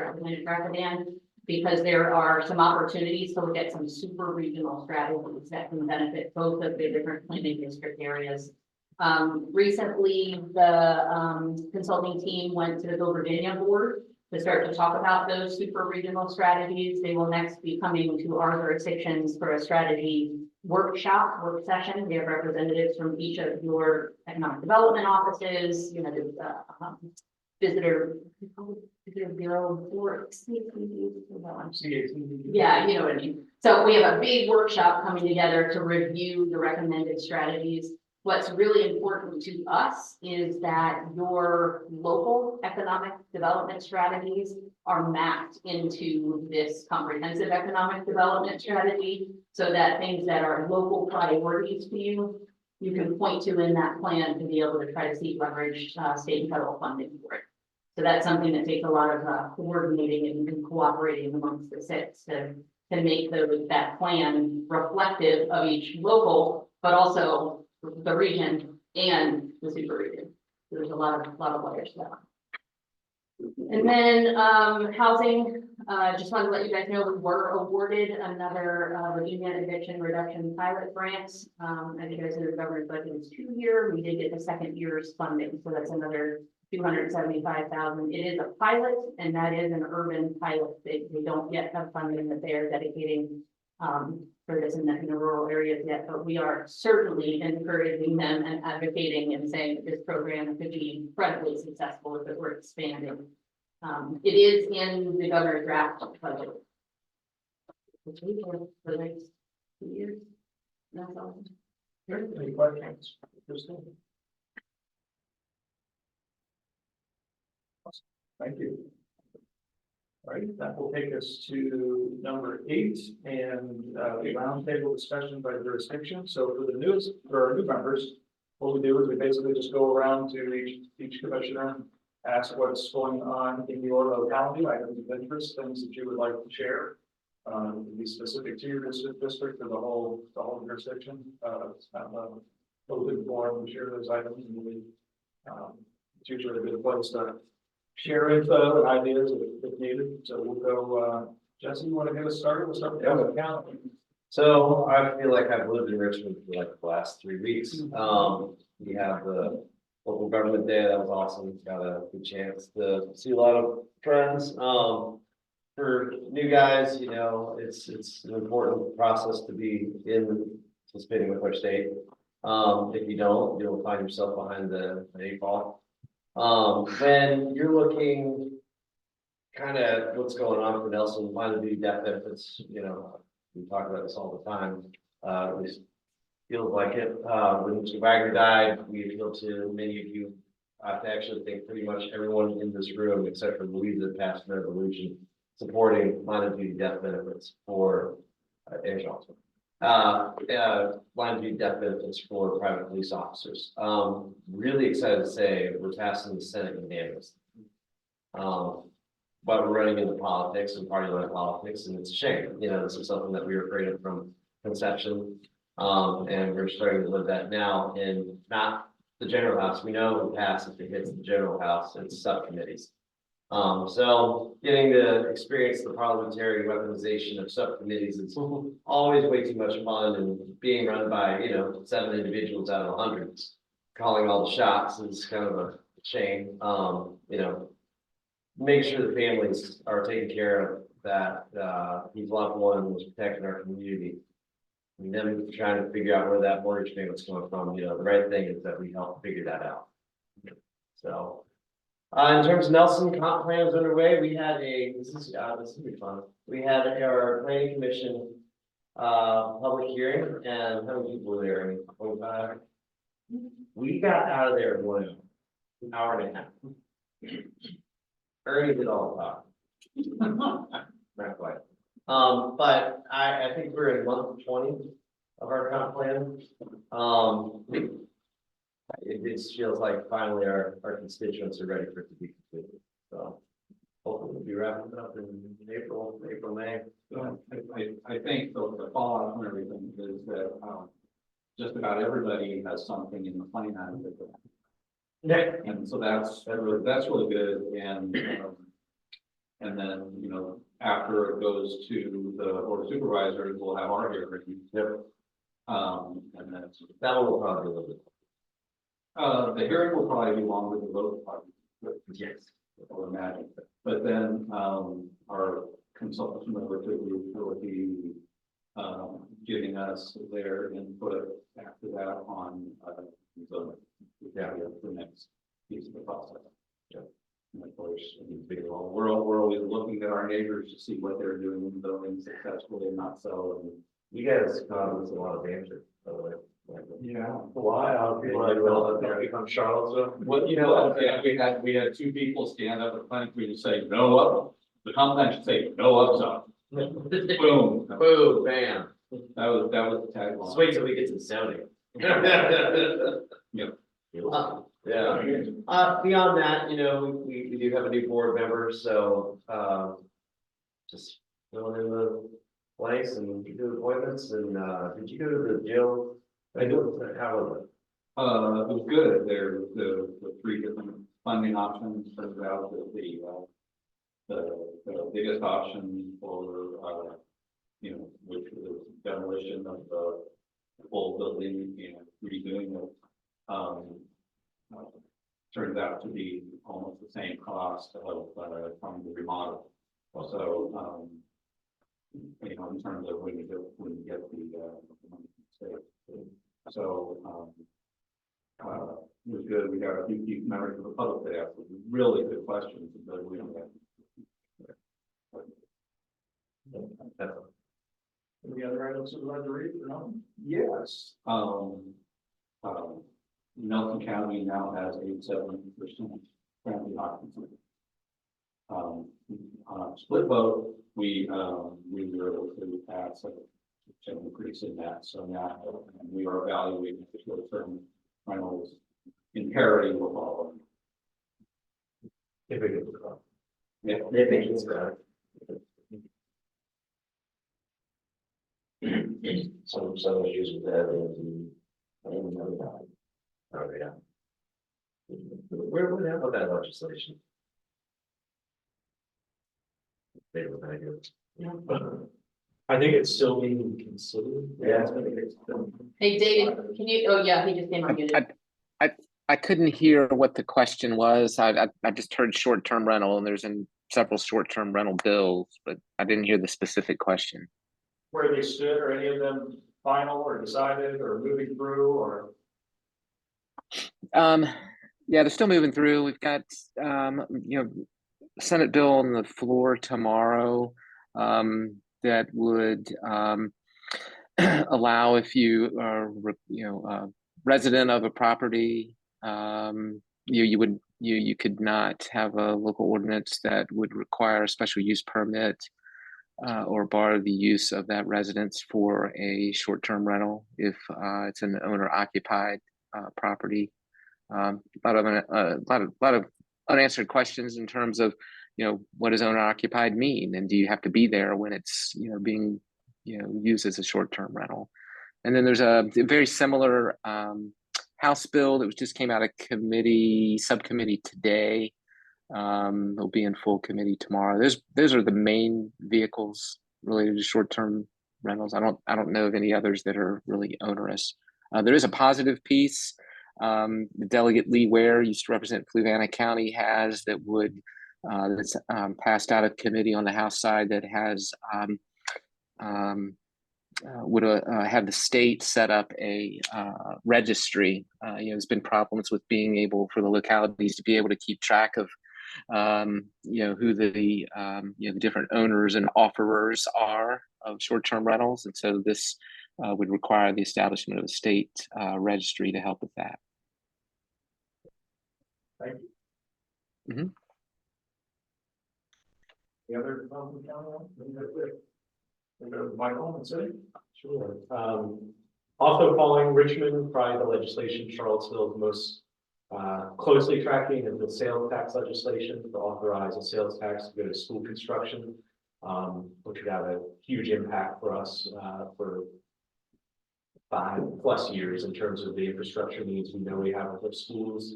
because there are some opportunities to look at some super regional strategies that can benefit both of the different planning district areas. Recently, the consulting team went to the Go Virginia board to start to talk about those super regional strategies. They will next be coming to our jurisdictions for a strategy work session. We have representatives from each of your economic development offices, you know, the visitor bureau board. Yeah, you know what I mean. So we have a big workshop coming together to review the recommended strategies. What's really important to us is that your local economic development strategies are mapped into this comprehensive economic development strategy, so that things that are local priorities to you, you can point to in that plan to be able to try to seek leverage state and federal funding for it. So that's something that takes a lot of coordinating and cooperating amongst the six to make that plan reflective of each local, but also the region and the super region. So there's a lot of layers to that. And then housing, just wanted to let you guys know we were awarded another Virginia eviction reduction pilot grant. As you guys know, the governor's budget is 2 year. We did get the second year's funding, so that's another $275,000. It is a pilot, and that is an urban pilot. They don't yet have funding that they are dedicating for this in the rural areas yet, but we are certainly encouraging them and advocating and saying that this program could be incredibly successful if it were expanded. It is in the governor's draft budget, which we have for the next 2 years. That's all. Any questions? Kristen? Awesome. Thank you. All right, that will take us to number 8 and the roundtable discussion by jurisdiction. So for our new members, what we do is we basically just go around to each commissioner, ask what's going on in your locality, items of interest, things that you would like to share. Be specific to your district or the whole jurisdiction. It's kind of a open forum to share those items, and it's usually a good place to share info and ideas if needed. So we'll go, Jesse, you want to get us started? We'll start with the county. So I feel like I've lived in Richmond for like the last 3 weeks. We have the local government day. That was awesome. Got a good chance to see a lot of friends. For new guys, you know, it's an important process to be participating with our state. If you don't, you'll find yourself behind the 8 ball. When you're looking kind of what's going on for Nelson, line of duty death benefits, you know, we talk about this all the time. At least feels like it. When Mr. Wagner died, we appealed to many of you. I actually think pretty much everyone in this room, except for Louisa, passed an resolution supporting line of duty death benefits for line of duty death benefits for private police officers. Really excited to say we're passing the Senate unanimously. But we're running into politics and party line politics, and it's a shame. You know, this is something that we were afraid of from conception. And we're starting to live that now in not the general house. We know it pass if it hits the general house, it's subcommittees. So getting to experience the parliamentary weaponization of subcommittees is always way too much fun, and being run by, you know, 7 individuals out of 100, calling all the shots is kind of a shame. You know, make sure the families are taken care of, that his loved one was protecting our community. And then trying to figure out where that mortgage payment's coming from. You know, the right thing is that we help figure that out. So in terms of Nelson comp plans underway, we had this will be fun. We had our planning commission public hearing, and how many people were there? 25. We got out of there in 1 hour and a half. Ernie did all the talk. Not quite. But I think we're in month 20 of our comp plan. It just feels like finally our constituents are ready for it to be completed. So hopefully we'll be wrapping it up in April, May. I think the fallout from everything is that just about everybody has something in the plan. Yeah. And so that's really good. And then, you know, after it goes to the board of supervisors, we'll have our hearing. Yep. And then That one will probably be a little bit. the hearing will probably be longer than the vote. Yes. I would imagine. But then our consultants from the group will be giving us their input after that on the next piece of the process. Yeah. And of course, we're always looking at our neighbors to see what they're doing in building successfully and not so. And you guys caused a lot of danger, by the way. yeah. Why? People become Charlottesville. Well, you know, we had 2 people stand up at the planning commission and say no up. The complaint should say no up zone. Boom. Boom, bam. That was the tagline. Let's wait till we get to the zoning. Yep. Yeah. Beyond that, you know, we do have a new board member, so just filling in the place and do appointments. And did you go to the jail? I do. How was it? It was good. There the 3 different funding options. Turns out that the biggest option for you know, which was demolition of the whole building and redoing it, turns out to be almost the same cost of trying to remodel. So you know, in terms of when you get the money from the state. So it was good. We got a few members of the public that asked really good questions, but we don't have. Any other items you'd like to read or no? Yes. Nelson County now has 87% family occupancy. Split vote, we were able to pass an increase in that, so now we are evaluating the short-term rentals in parity with all of them. If it is. Yeah. If it is, some issues with that, and I don't know about it. Oh, yeah. Where would that, that legislation? They were very good. I think it's still being considered. Yeah. Hey, David, can you, oh yeah, he just came on. I couldn't hear what the question was. I just heard short-term rental, and there's several short-term rental bills, but I didn't hear the specific question. Where they stood, or any of them final or decided or moving through or? Yeah, they're still moving through. We've got Senate bill on the floor tomorrow that would allow, if you are resident of a property, you could not have a local ordinance that would require a special use permit or bar the use of that residence for a short-term rental if it's an owner-occupied property. A lot of unanswered questions in terms of, what does owner-occupied mean, and do you have to be there when it's being used as a short-term rental? And then there's a very similar House bill that just came out of subcommittee today. It'll be in full committee tomorrow. Those are the main vehicles related to short-term rentals. I don't know of any others that are really onerous. There is a positive piece. Delegate Lee Ware used to represent Fluvanna County has that would that's passed out of committee on the House side that has would have the state set up a registry. There's been problems with being able for the localities to be able to keep track of who the different owners and offerers are of short-term rentals, and so this would require the establishment of a state registry to help with that. Thank you. Mm-hmm. The other Michael and City? Sure. Also following Richmond, probably the legislation Charlottesville is most closely tracking is the sales tax legislation to authorize a sales tax to go to school construction, which would have a huge impact for us for 5+ years in terms of the infrastructure needs we know we have with our schools.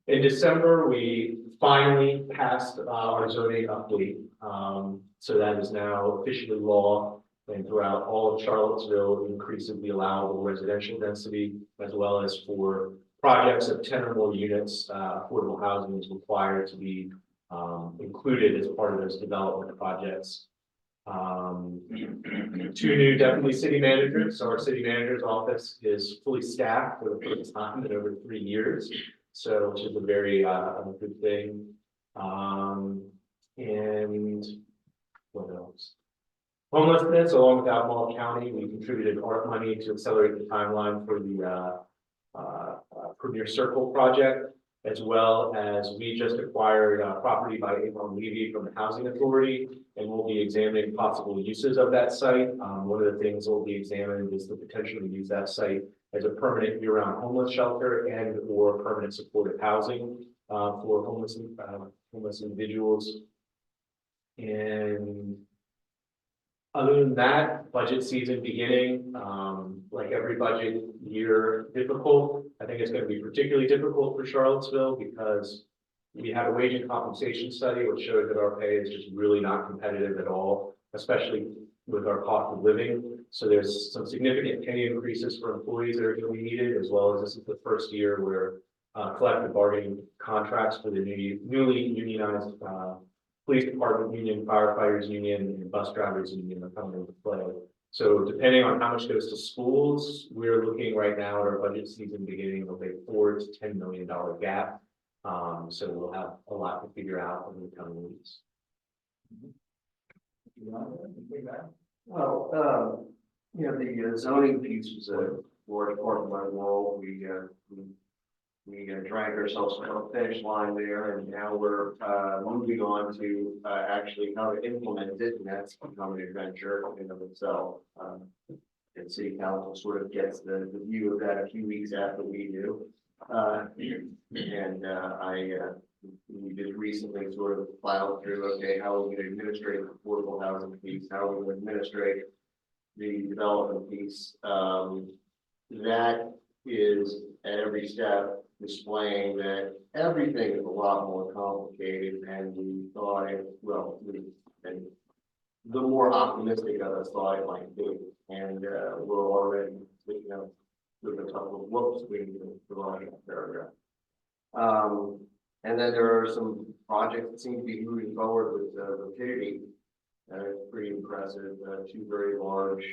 In December, we finally passed our zoning update. So that is now officially law, and throughout all of Charlottesville, increases the allowable residential density, as well as for projects of 10 or more units, affordable housing is required to be included as part of those development projects. 2 new deputy city managers. So our city manager's office is fully staffed for the first time in over 3 years. So, which is a very good thing. And what else? Homelessness, along with Albemarle County, we contributed ARP money to accelerate the timeline for the Premier Circle project, as well as we just acquired property by Avon Levy from the Housing Authority, and we'll be examining possible uses of that site. One of the things we'll be examining is the potential to use that site as a permanent year-round homeless shelter and or permanent supportive housing for homeless individuals. And other than that, budget season beginning, like every budget year, difficult. I think it's going to be particularly difficult for Charlottesville because we had a wage and compensation study which showed that our pay is just really not competitive at all, especially with our cost of living. So there's some significant pay increases for employees that are going to be needed, as well as this is the first year where collective bargaining contracts for the newly unionized police department union, firefighters union, and bus drivers union are coming into play. So depending on how much goes to schools, we're looking right now at our budget season beginning with a $4 to $10 million gap. So we'll have a lot to figure out over the coming weeks. Well, the zoning piece was a large part of my role. We dragged ourselves from the finish line there, and now we're moving on to actually how to implement it, and that's become an adventure in and of itself. And city council sort of gets the view of that a few weeks after we do. We just recently sort of filed through, okay, how are we going to administrate the affordable housing piece? How are we going to administrate the development piece? That is at every step displaying that everything is a lot more complicated than we thought it, and the more optimistic of us thought it might be. And we're already, with a couple of whoops, we can provide a paragraph. And then there are some projects that seem to be moving forward with rapidity. It's pretty impressive. Two very large,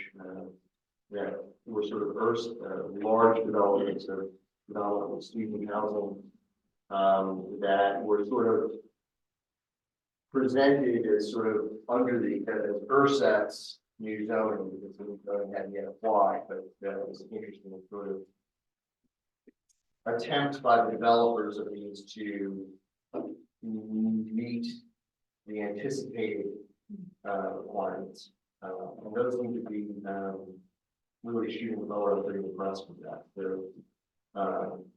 that were sort of first large developments of predominantly student housing that were sort of presented as sort of under the as URSAT's new zoning, because the new zoning hadn't yet applied, but that was interesting sort of attempt by the developers of these to meet the anticipated requirements. And those seem to be really shooting lower. I'm pretty impressed with that. They're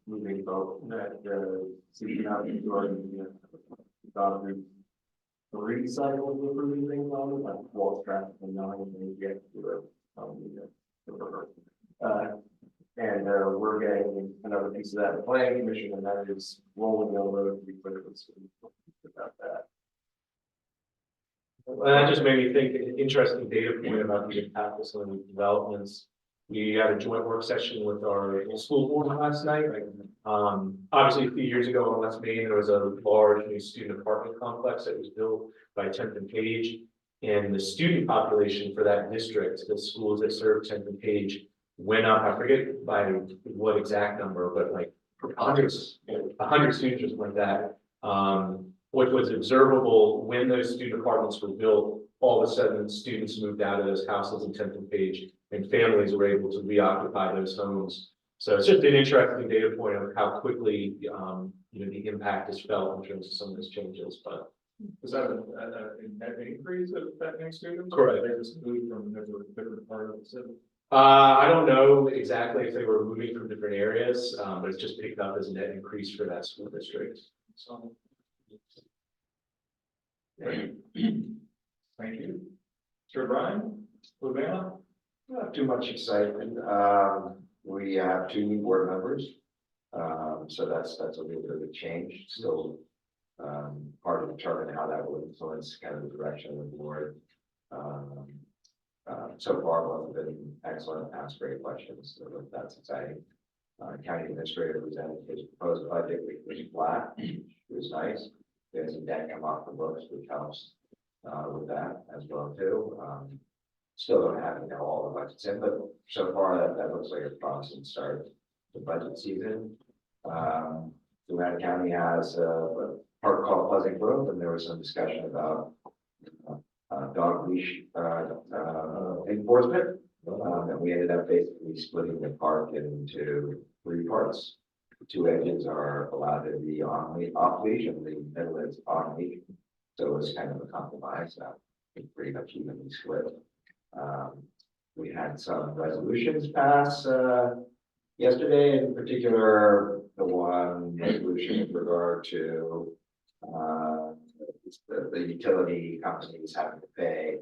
moving both that city already gone through 3 cycles of approving things on it, like lost track and 9 and get to it. And we're getting another piece of that in the planning commission, and that is rolling down the road pretty quickly. So about that. Well, that just made me think an interesting data point about the impact of some of these developments. We had a joint work session with our school board last night. Obviously, a few years ago on West Main, there was a large new student apartment complex that was built by 10th and Page, and the student population for that district, the schools that serve 10th and Page, went up. I forget by what exact number, but like hundreds, 100 students just like that. What was observable when those student apartments were built, all of a sudden students moved out of those houses in 10th and Page, and families were able to reoccupy those homes. So it's just an interesting data point of how quickly the impact is felt in terms of some of those changes. But was that an increase of that next student? Correct. They just moved from a different part of the city. I don't know exactly if they were moving from different areas, but it's just picked up as a net increase for that school district. So. Thank you. Sir Brian, Fluvanna? Not too much excitement. We have 2 new board members. So that's a little bit of a change. Still hard to determine how that will influence kind of the direction of the board. So far, both have been excellent, asked great questions. So that's exciting. County administrator presented his proposed budget, which was flat. It was nice. There's some debt come off the books, which helps with that as well too. Still don't have all the budgets in, but so far that looks like a promising start to budget season. Fluvanna County has a park called Pleasant Grove, and there was some discussion about dog leash enforcement. And we ended up basically splitting the park into 3 parts. 2 edges are allowed to be off leash, and the middle is on leash. So it's kind of a compromise. Pretty much evenly split. We had some resolutions pass yesterday, in particular, the one resolution with regard to the utility companies having to pay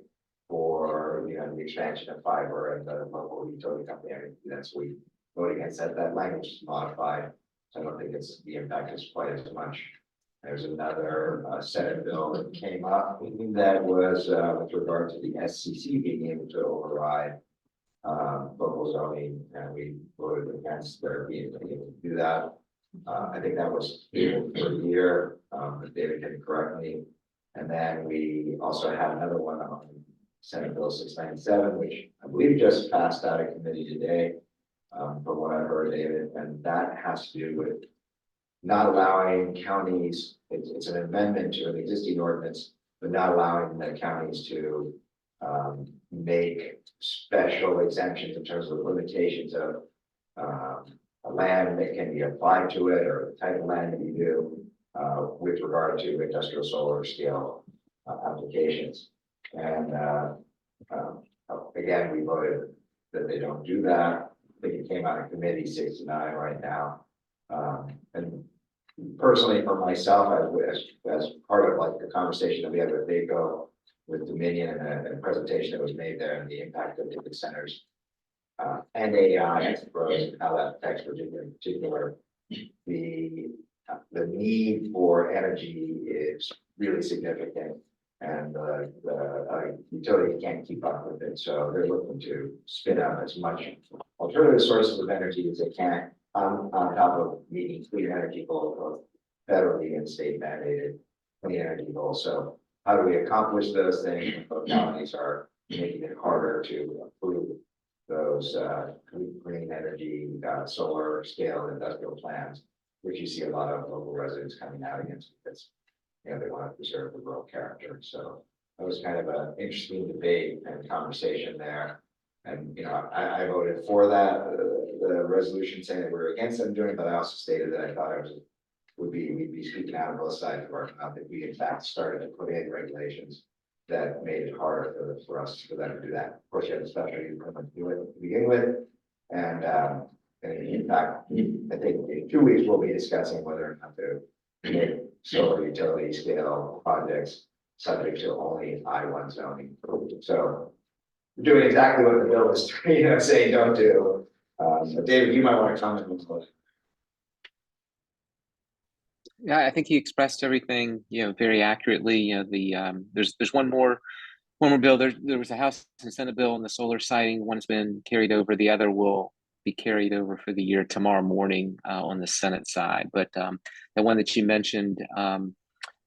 for the expansion of fiber, and the local utility company. That's we voted against that. That language is modified. So I don't think the impact is quite as much. There's another Senate bill that came up that was with regard to the SCC being able to override local zoning, and we voted against their being able to do that. I think that was tabled for a year, if David can correct me. And then we also had another one on Senate Bill 697, which I believe just passed out of committee today, from what I heard, David, and that has to do with not allowing counties, it's an amendment to an existing ordinance, but not allowing the counties to make special exemptions in terms of limitations of a land that can be applied to it or the type of land that you do with regard to industrial solar scale applications. And again, we voted that they don't do that. I think it came out of committee 6-9 right now. And personally, for myself, as part of like the conversation that we had with VACO, with Dominion and a presentation that was made there and the impact of data centers and AI as it grows and how that affects Virginia in particular, the need for energy is really significant, and the utility can't keep up with it. So they're looking to spin out as much alternative sources of energy as they can on top of meeting clean energy goals, both federally and state mandated clean energy goals. So how do we accomplish those things? Localities are making it harder to approve those green energy, solar scale industrial plans, which you see a lot of local residents coming out against because they want to preserve the rural character. So that was kind of an interesting debate and conversation there. And I voted for that, the resolution saying that we're against them doing it, but I also stated that I thought we'd be speaking out of both sides of our mouth if we in fact started to put in regulations that made it harder for them to do that. Of course, you have a special use permit to do it to begin with, and in fact, I think in 2 weeks we'll be discussing whether or not to make solar utility scale projects subject to only I-1 zoning. So we're doing exactly what the bill is saying don't do. So David, you might want to comment on this. Yeah, I think he expressed everything, very accurately. There's one more bill. There was a House and Senate bill on the solar siting. One's been carried over. The other will be carried over for the year tomorrow morning on the Senate side. But the one that you mentioned,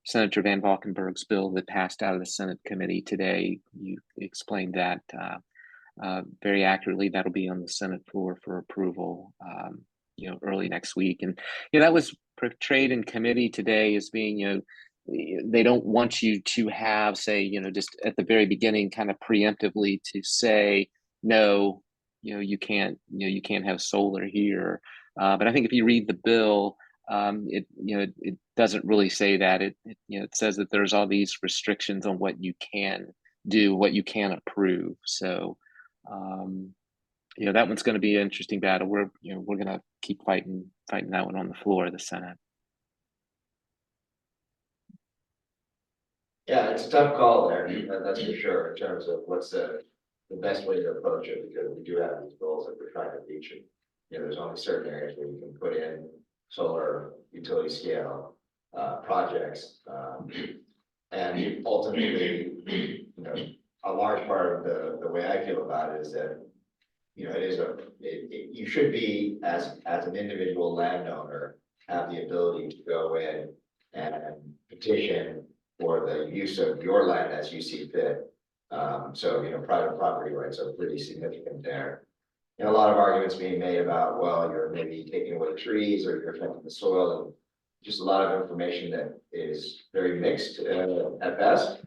Senator Van Valkenburg's bill that passed out of the Senate committee today, you explained that very accurately. That'll be on the Senate floor for approval, early next week. And that was portrayed in committee today as being, they don't want you to have, say, just at the very beginning, kind of preemptively to say, no, you can't have solar here. But I think if you read the bill, it doesn't really say that. It says that there's all these restrictions on what you can do, what you can approve. So, that one's going to be an interesting battle. We're going to keep fighting that one on the floor of the Senate. Yeah, it's a tough call there, that's for sure, in terms of what's the best way to approach it, because we do have these goals that we're trying to reach. And, there's only certain areas where you can put in solar utility scale projects. And ultimately, a large part of the way I feel about it is that, you should be, as an individual landowner, have the ability to go in and petition for the use of your land as you see fit. So, private property rights are pretty significant there. A lot of arguments being made about, well, you're maybe taking away trees or you're affecting the soil, and just a lot of information that is very mixed at best.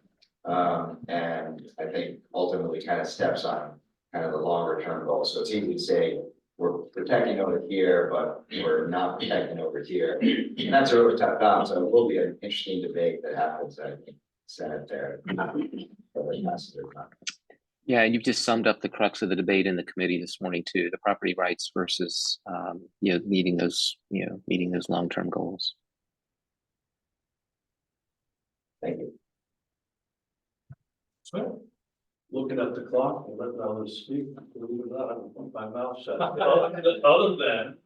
And I think ultimately kind of steps on kind of the longer term goals. So it's easy to say we're protecting over here, but we're not protecting over here. And that's a really tough balance. So it will be an interesting debate that happens, I think, Senate there. Yeah, and you've just summed up the crux of the debate in the committee this morning too: the property rights versus meeting those long-term goals. Thank you. So, looking at the clock and letting others speak, believe it or not, I'm putting my mouth shut. Other than,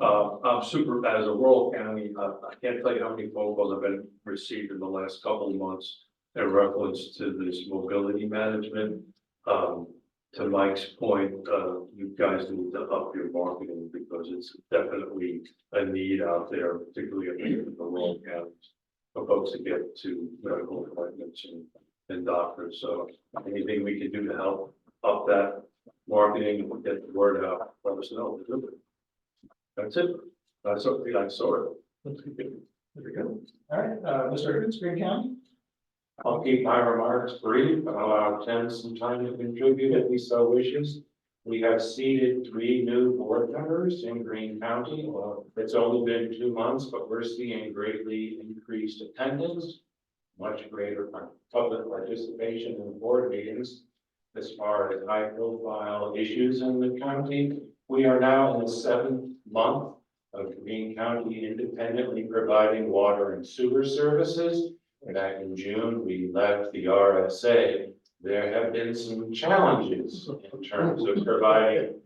I'm super, as a rural county, I can't tell you how many phone calls I've been received in the last couple of months in reference to this mobility management. To Mike's point, you guys need to up your marketing because it's definitely a need out there, particularly in the rural counties, for folks to get to medical appointments and doctors. So anything we can do to help up that marketing and get the word out, let us know. That's it. I saw it. There we go. All right, Mr. Higgins, Greene County. I'll keep my remarks brief, and allow Tim some time to contribute if he so wishes. We have seated 3 new board members in Greene County. Well, it's only been 2 months, but we're seeing greatly increased attendance, much greater public participation in board meetings. As far as high profile issues in the county, we are now in the 7th month of Greene County independently providing water and sewer services. Back in June, we left the RSA. There have been some challenges in terms of providing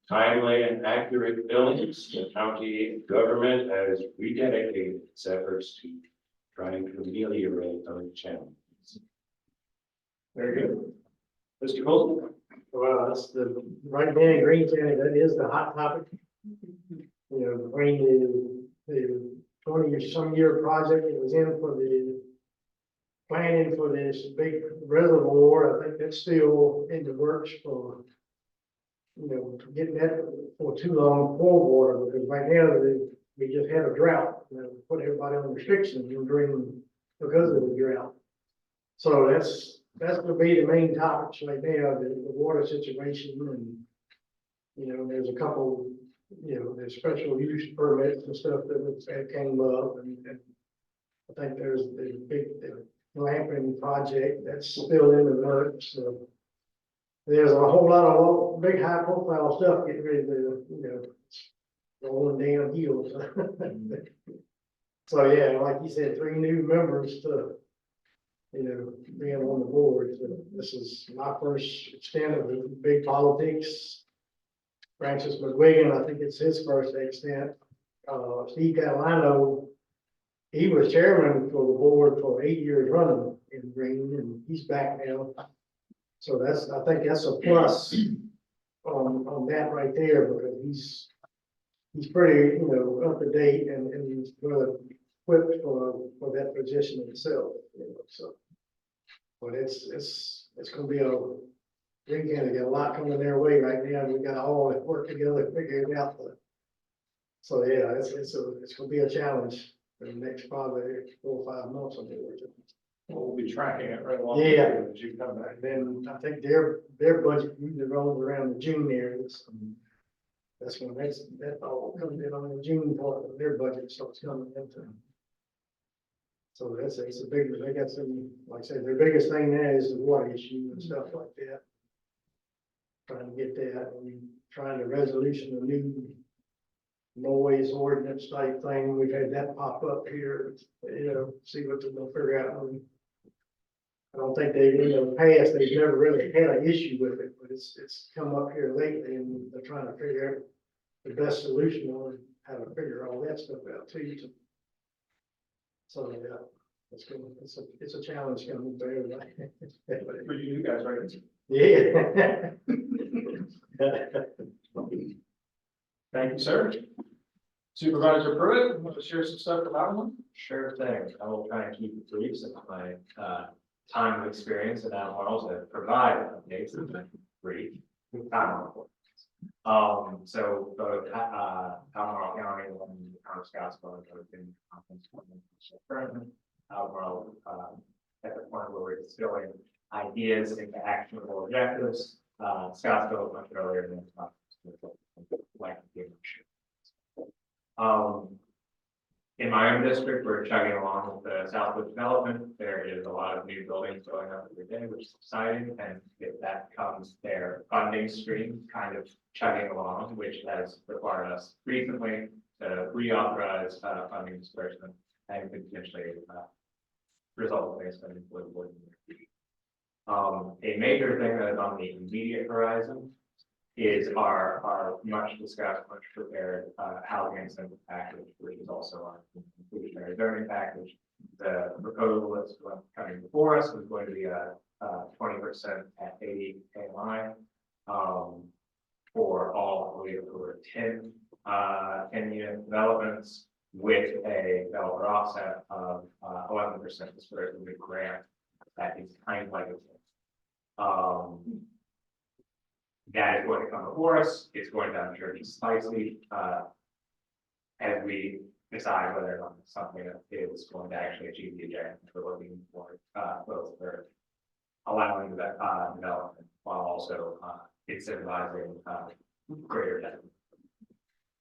timely and accurate billings. The county government has rededicated its efforts to trying to ameliorate those challenges. Very good. Mr. Bolton? Well, that's the, right now in Greene County, that is the hot topic. You know, between the 20-some year project that was in for the planning for this big reservoir, I think that's still in the works for, you know, getting that for too long for water, because right now we just had a drought, you know, put everybody on restrictions in Greene because of the drought. So that's gonna be the main topics right now, the water situation, and, you know, there's a couple, you know, there's special use permits and stuff that came up, and I think there's the big lamping project that's still in the works, so there's a whole lot of big high profile stuff getting ready to, you know, rolling downhill. So yeah, like you said, 3 new members to, you know, being on the board. So this is my first extent of the big politics. Francis McGuigan, I think it's his first extent. Steve Catalano, he was chairman for the board for 8 years running in Greene, and he's back now. So I think that's a plus on that right there, because he's pretty, you know, up to date and he's well equipped for that position himself, you know, so. But it's gonna be Greene County got a lot coming their way right now. We got all that work together to figure it out. So yeah, it's gonna be a challenge for the next probably 4 or 5 months on the board. We'll be tracking it right along. Yeah. As you come back. Then I think their budget usually rolls around the June areas. That's when that all comes in on the June part of their budget starts coming into. So it's a big, they got some, like I said, their biggest thing there is the water issue and stuff like that. Trying to get that, and trying to resolution a new noise ordinance type thing. We've had that pop up here, you know, see what they're gonna figure out. I don't think they've, in the past, they've never really had an issue with it, but it's come up here lately, and they're trying to figure out the best solution on how to figure all that stuff out too. So yeah, it's a challenge coming for everybody. For you guys, right? Yeah. Thank you, sir. Supervisor Pruitt, want to share some stuff about them? Sure thing. I will try and keep it brief since my time of experience and now also provide updates and brief. So both Albemarle County and the Town of Scottsville have both been conference currently. Albemarle at the point where we're distilling ideas into actionable objectives. Scottsville much earlier than in my own district, we're chugging along with the Southwood development. There is a lot of new buildings going up every day, which is exciting. And if that comes their funding stream kind of chugging along, which has required us recently to reauthorize funding disbursement and could potentially result in spending political. A major thing that is on the immediate horizon is our much discussed, much prepared housing incentive package, which is also our inclusionary zoning package. The proposal that's coming before us is going to be a 20% at 80 AMI for all, I believe, over 10 unit developments with a developer offset of 11% dispersed with a grant that is kind of like a that is going to come before us. It's going to, I'm sure, be spicy as we decide whether or not it's something that is going to actually achieve the objective we're looking for, both for allowing that, development while also, incentivizing, greater density.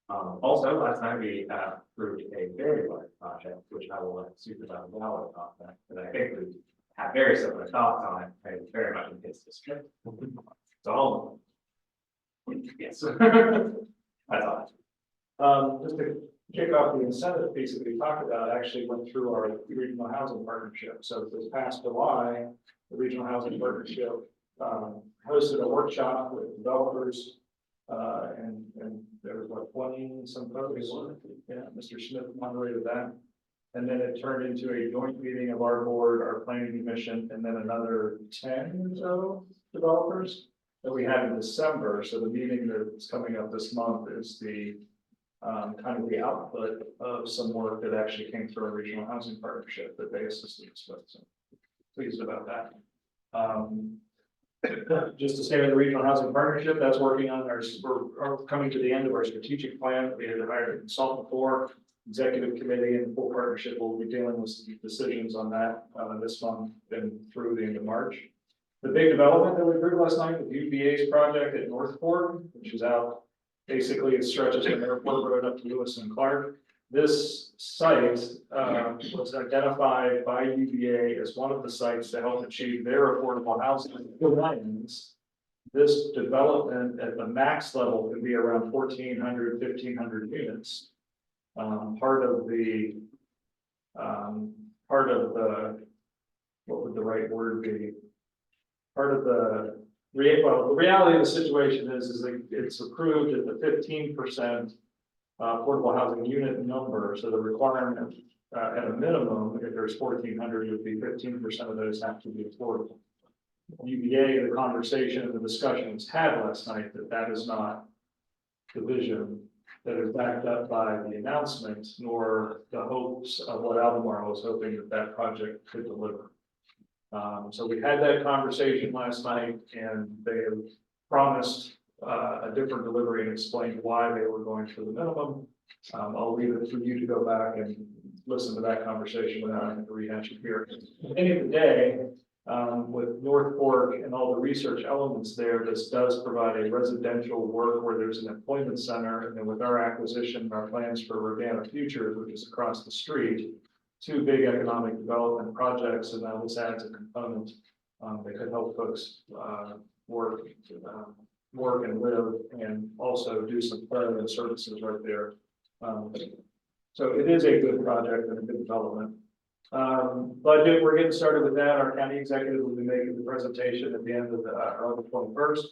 Also, last night we approved a very large project, which I will let Supervisor Ballard talk about, because I think we have very similar thoughts on it, and it's very much in his district. So, yes. That's all. Just to kick off the incentive piece that we talked about, actually went through our regional housing partnership. So this past July, the regional housing partnership hosted a workshop with developers. And there was what, 20 some folks, yeah, Mr. Smith moderated that. And then it turned into a joint meeting of our board, our planning commission, and then another 10 or so developers that we had in December. So the meeting that's coming up this month is the kind of the output of some work that actually came through our regional housing partnership that they assisted us with. So pleased about that. Just to stay with the regional housing partnership, that's working on we're coming to the end of our strategic plan. We had hired a consultant for executive committee, and full partnership will be dealing with some decisions on that this month and through the end of March. The big development that we approved last night, the UVA's project at Northport, which is out, basically it stretches from Airport Road up to Lewis and Clark. This site was identified by UVA as one of the sites to help achieve their affordable housing plans. This development at the max level could be around 1,400, 1,500 units. Part of the, what would the right word be? Part of the reality of the situation is that it's approved at the 15% affordable housing unit number. So the requirement at a minimum, if there's 1,400, it would be 15% of those have to be affordable. UVA, the conversation and the discussions had last night that is not the vision that is backed up by the announcement, nor the hopes of what Albemarle was hoping that project could deliver. So we had that conversation last night, and they have promised a different delivery and explained why they were going for the minimum. I'll leave it for you to go back and listen to that conversation without having to rehash it here. At the end of the day, with North Fork and all the research elements there, this does provide a residential work where there's an employment center, and then with our acquisition, our plans for Urbana Futures, which is across the street, 2 big economic development projects, and now this adds a component that could help folks work and live, and also do some permanent services right there. So it is a good project and a good development. Budget, we're getting started with that. Our county executive will be making the presentation at the end of August 21st.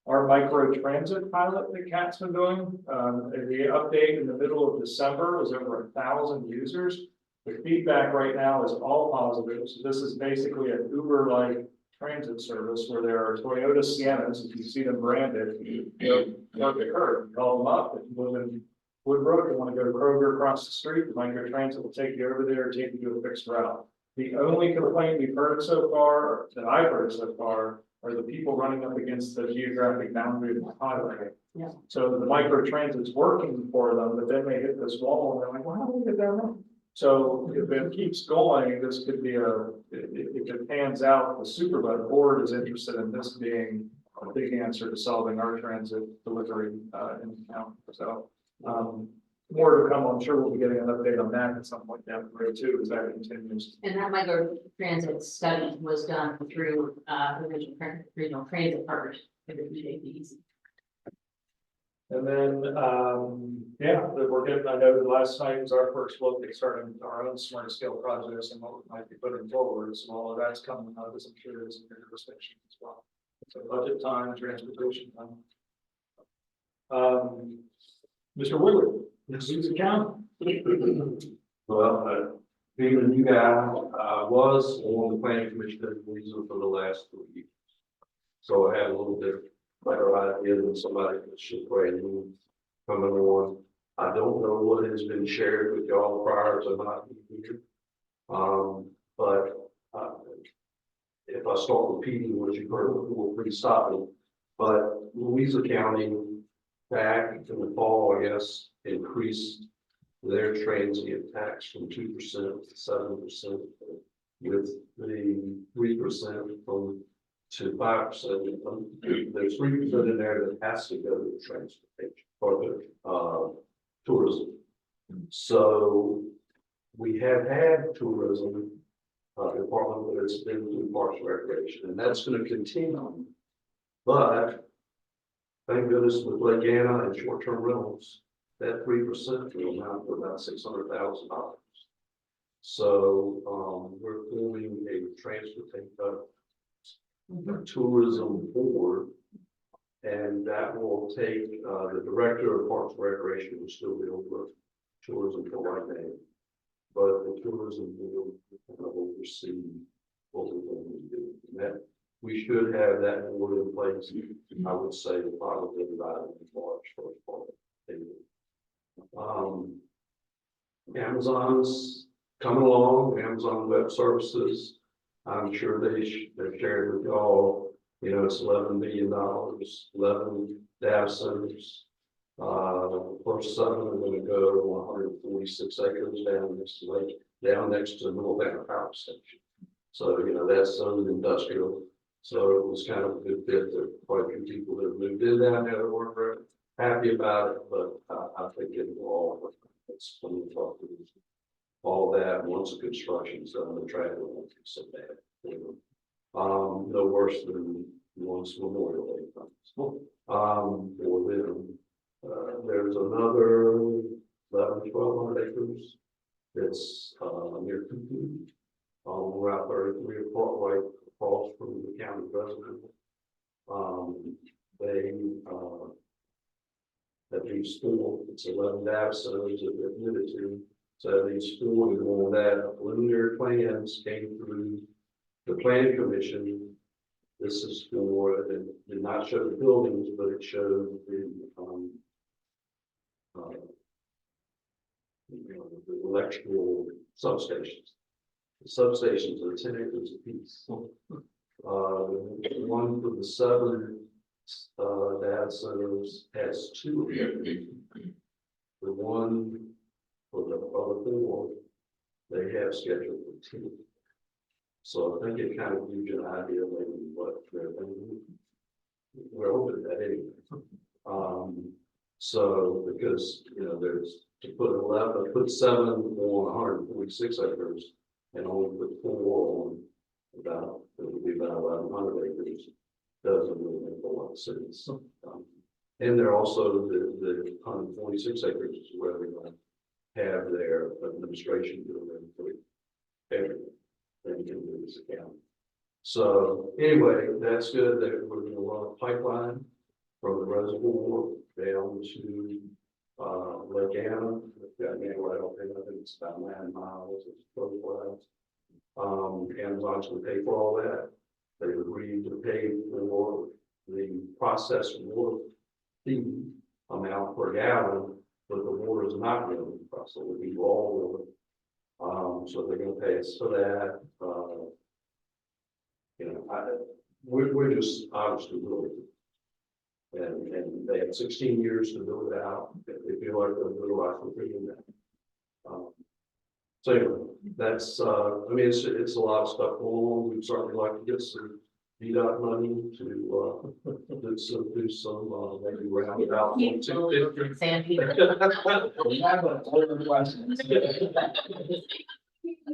Our micro transit pilot that Kat's been doing, the update in the middle of December was over 1,000 users. The feedback right now is all positive. So this is basically an Uber-like transit service where there are Toyota Siennas. If you see them branded, you park the curb, call them up. If you live in Woodbrook and want to go to Kroger across the street, the micro transit will take you over there and take you to a fixed route. The only complaint we've heard so far, that I've heard so far, are the people running up against the geographic boundary of the highway. Yeah. So the micro transit's working for them, but then they hit this wall and they're like, well, how do we get down there? So if it keeps going, this could be if it pans out, the supervisor board is interested in this being a big answer to solving our transit delivery in the county. So more to come. I'm sure we'll be getting an update on that at some point down the road too, as that continues. And that micro transit study was done through the regional transit partners with the TJPDC. And then, yeah, we're getting, I know the last night was our first look at starting our own smart scale projects and what we might be putting forward. So all of that's coming out, as I'm sure there's in your jurisdiction as well. So budget time, transportation time. Mr. Woodward, Louisa County. Well, being a new guy, I was on the planning commission in Louisa for the last 3 years. So I had a little bit better idea than somebody that should brand new coming on. I don't know what has been shared with y'all prior to my here. But if I start repeating what you've heard before, please stop me. But Louisa County back in the fall, I guess, increased their transient tax from 2% to 7%, with the 3% from to 5%. There's 3% in there that has to go to transportation or the tourism. So we have had tourism department, but it's been through Parks and Recreation, and that's going to continue. But thank goodness with Lake Anna and short-term rentals, that 3% will amount to about $600,000. So we're forming a transportation tourism board, and that will take the director of Parks and Recreation will still be over tourism for right now, but the tourism board will oversee what we're going to do. And that we should have that board in place. I would say probably about March first part. Amazon's coming along. Amazon Web Services. I'm sure they've shared with y'all. You know, it's $11 billion, 11 data centers. First 7 are going to go 146 acres down next to Fluvanna Power Station. So you know that's zoned industrial. So it was kind of a good fit. There quite a few people that moved in down there that weren't very happy about it, but I think it will all work. It's when we talk to all that. Once the construction's done, the traffic won't be so bad. You know. No worse than once Memorial Day comes. For them, there's another 1,200 acres. It's near Cuckoo, on Route 33, right across from the county president. They at least 4, it's 11 data centers that they're committed to. So these 4 and all that preliminary plans came through the planning commission. This is for, it did not show the buildings, but it showed the the electrical substations. The substations are 10 acres apiece. The one for the 7 data centers has 2 of them. The one for the other 4, they have scheduled for 2. So I think it kind of gives you an idea of maybe what they're thinking. We're hoping that anyway. So because you know there's to put 7 on 146 acres and only put 4 on about it would be about 1,100 acres doesn't really make a lot of sense. And they're also the 146 acres is where they're going to have their administration doing everything. Then you can do this account. So anyway, that's good. We're going to run a pipeline from the reservoir down to Lake Anna. We've got right up there. I think it's about 9 miles. It's 12 miles. Amazon's going to pay for all that. They've agreed to pay for the processed water fee amount per gallon, but the water is not going to be processed. It will be raw water. So they're going to pay us for that. You know, we're just obviously really, and they have 16 years to build it out. They feel like they'll do a lot for doing that. So anyway, that's I mean it's a lot of stuff going on. We'd certainly like to get some VDOT money to do some maybe roundabout.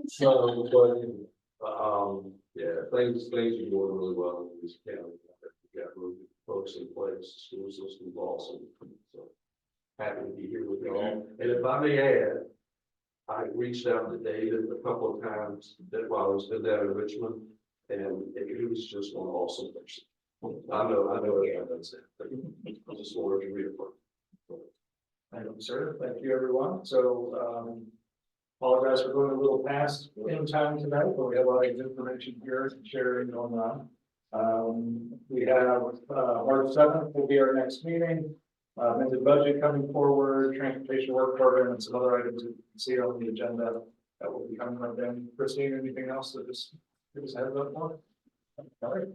So, but yeah, things are going really well in this county. We got really good folks in place. School system's awesome. So happy to be here with y'all. And if I may add, I reached out to David a couple of times that while I was been down in Richmond, and he was just one awesome person. I know everybody said, but I just wanted to reaffirm. Thank you, sir. Thank you, everyone. So apologize for going a little past in time tonight, but we have a lot of information here to share going on. We have March 7th will be our next meeting. The budget coming forward, transportation work program, and some other items you can see on the agenda that will be coming up then. Christine, anything else that just give us a heads up on? All right,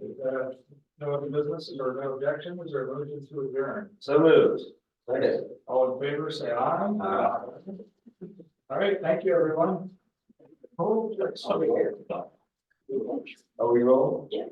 no other business or no objections or motions to adjourn. So moved. Okay. All in favor, say aye. Aye. All right, thank you, everyone. Are we rolling? Yeah.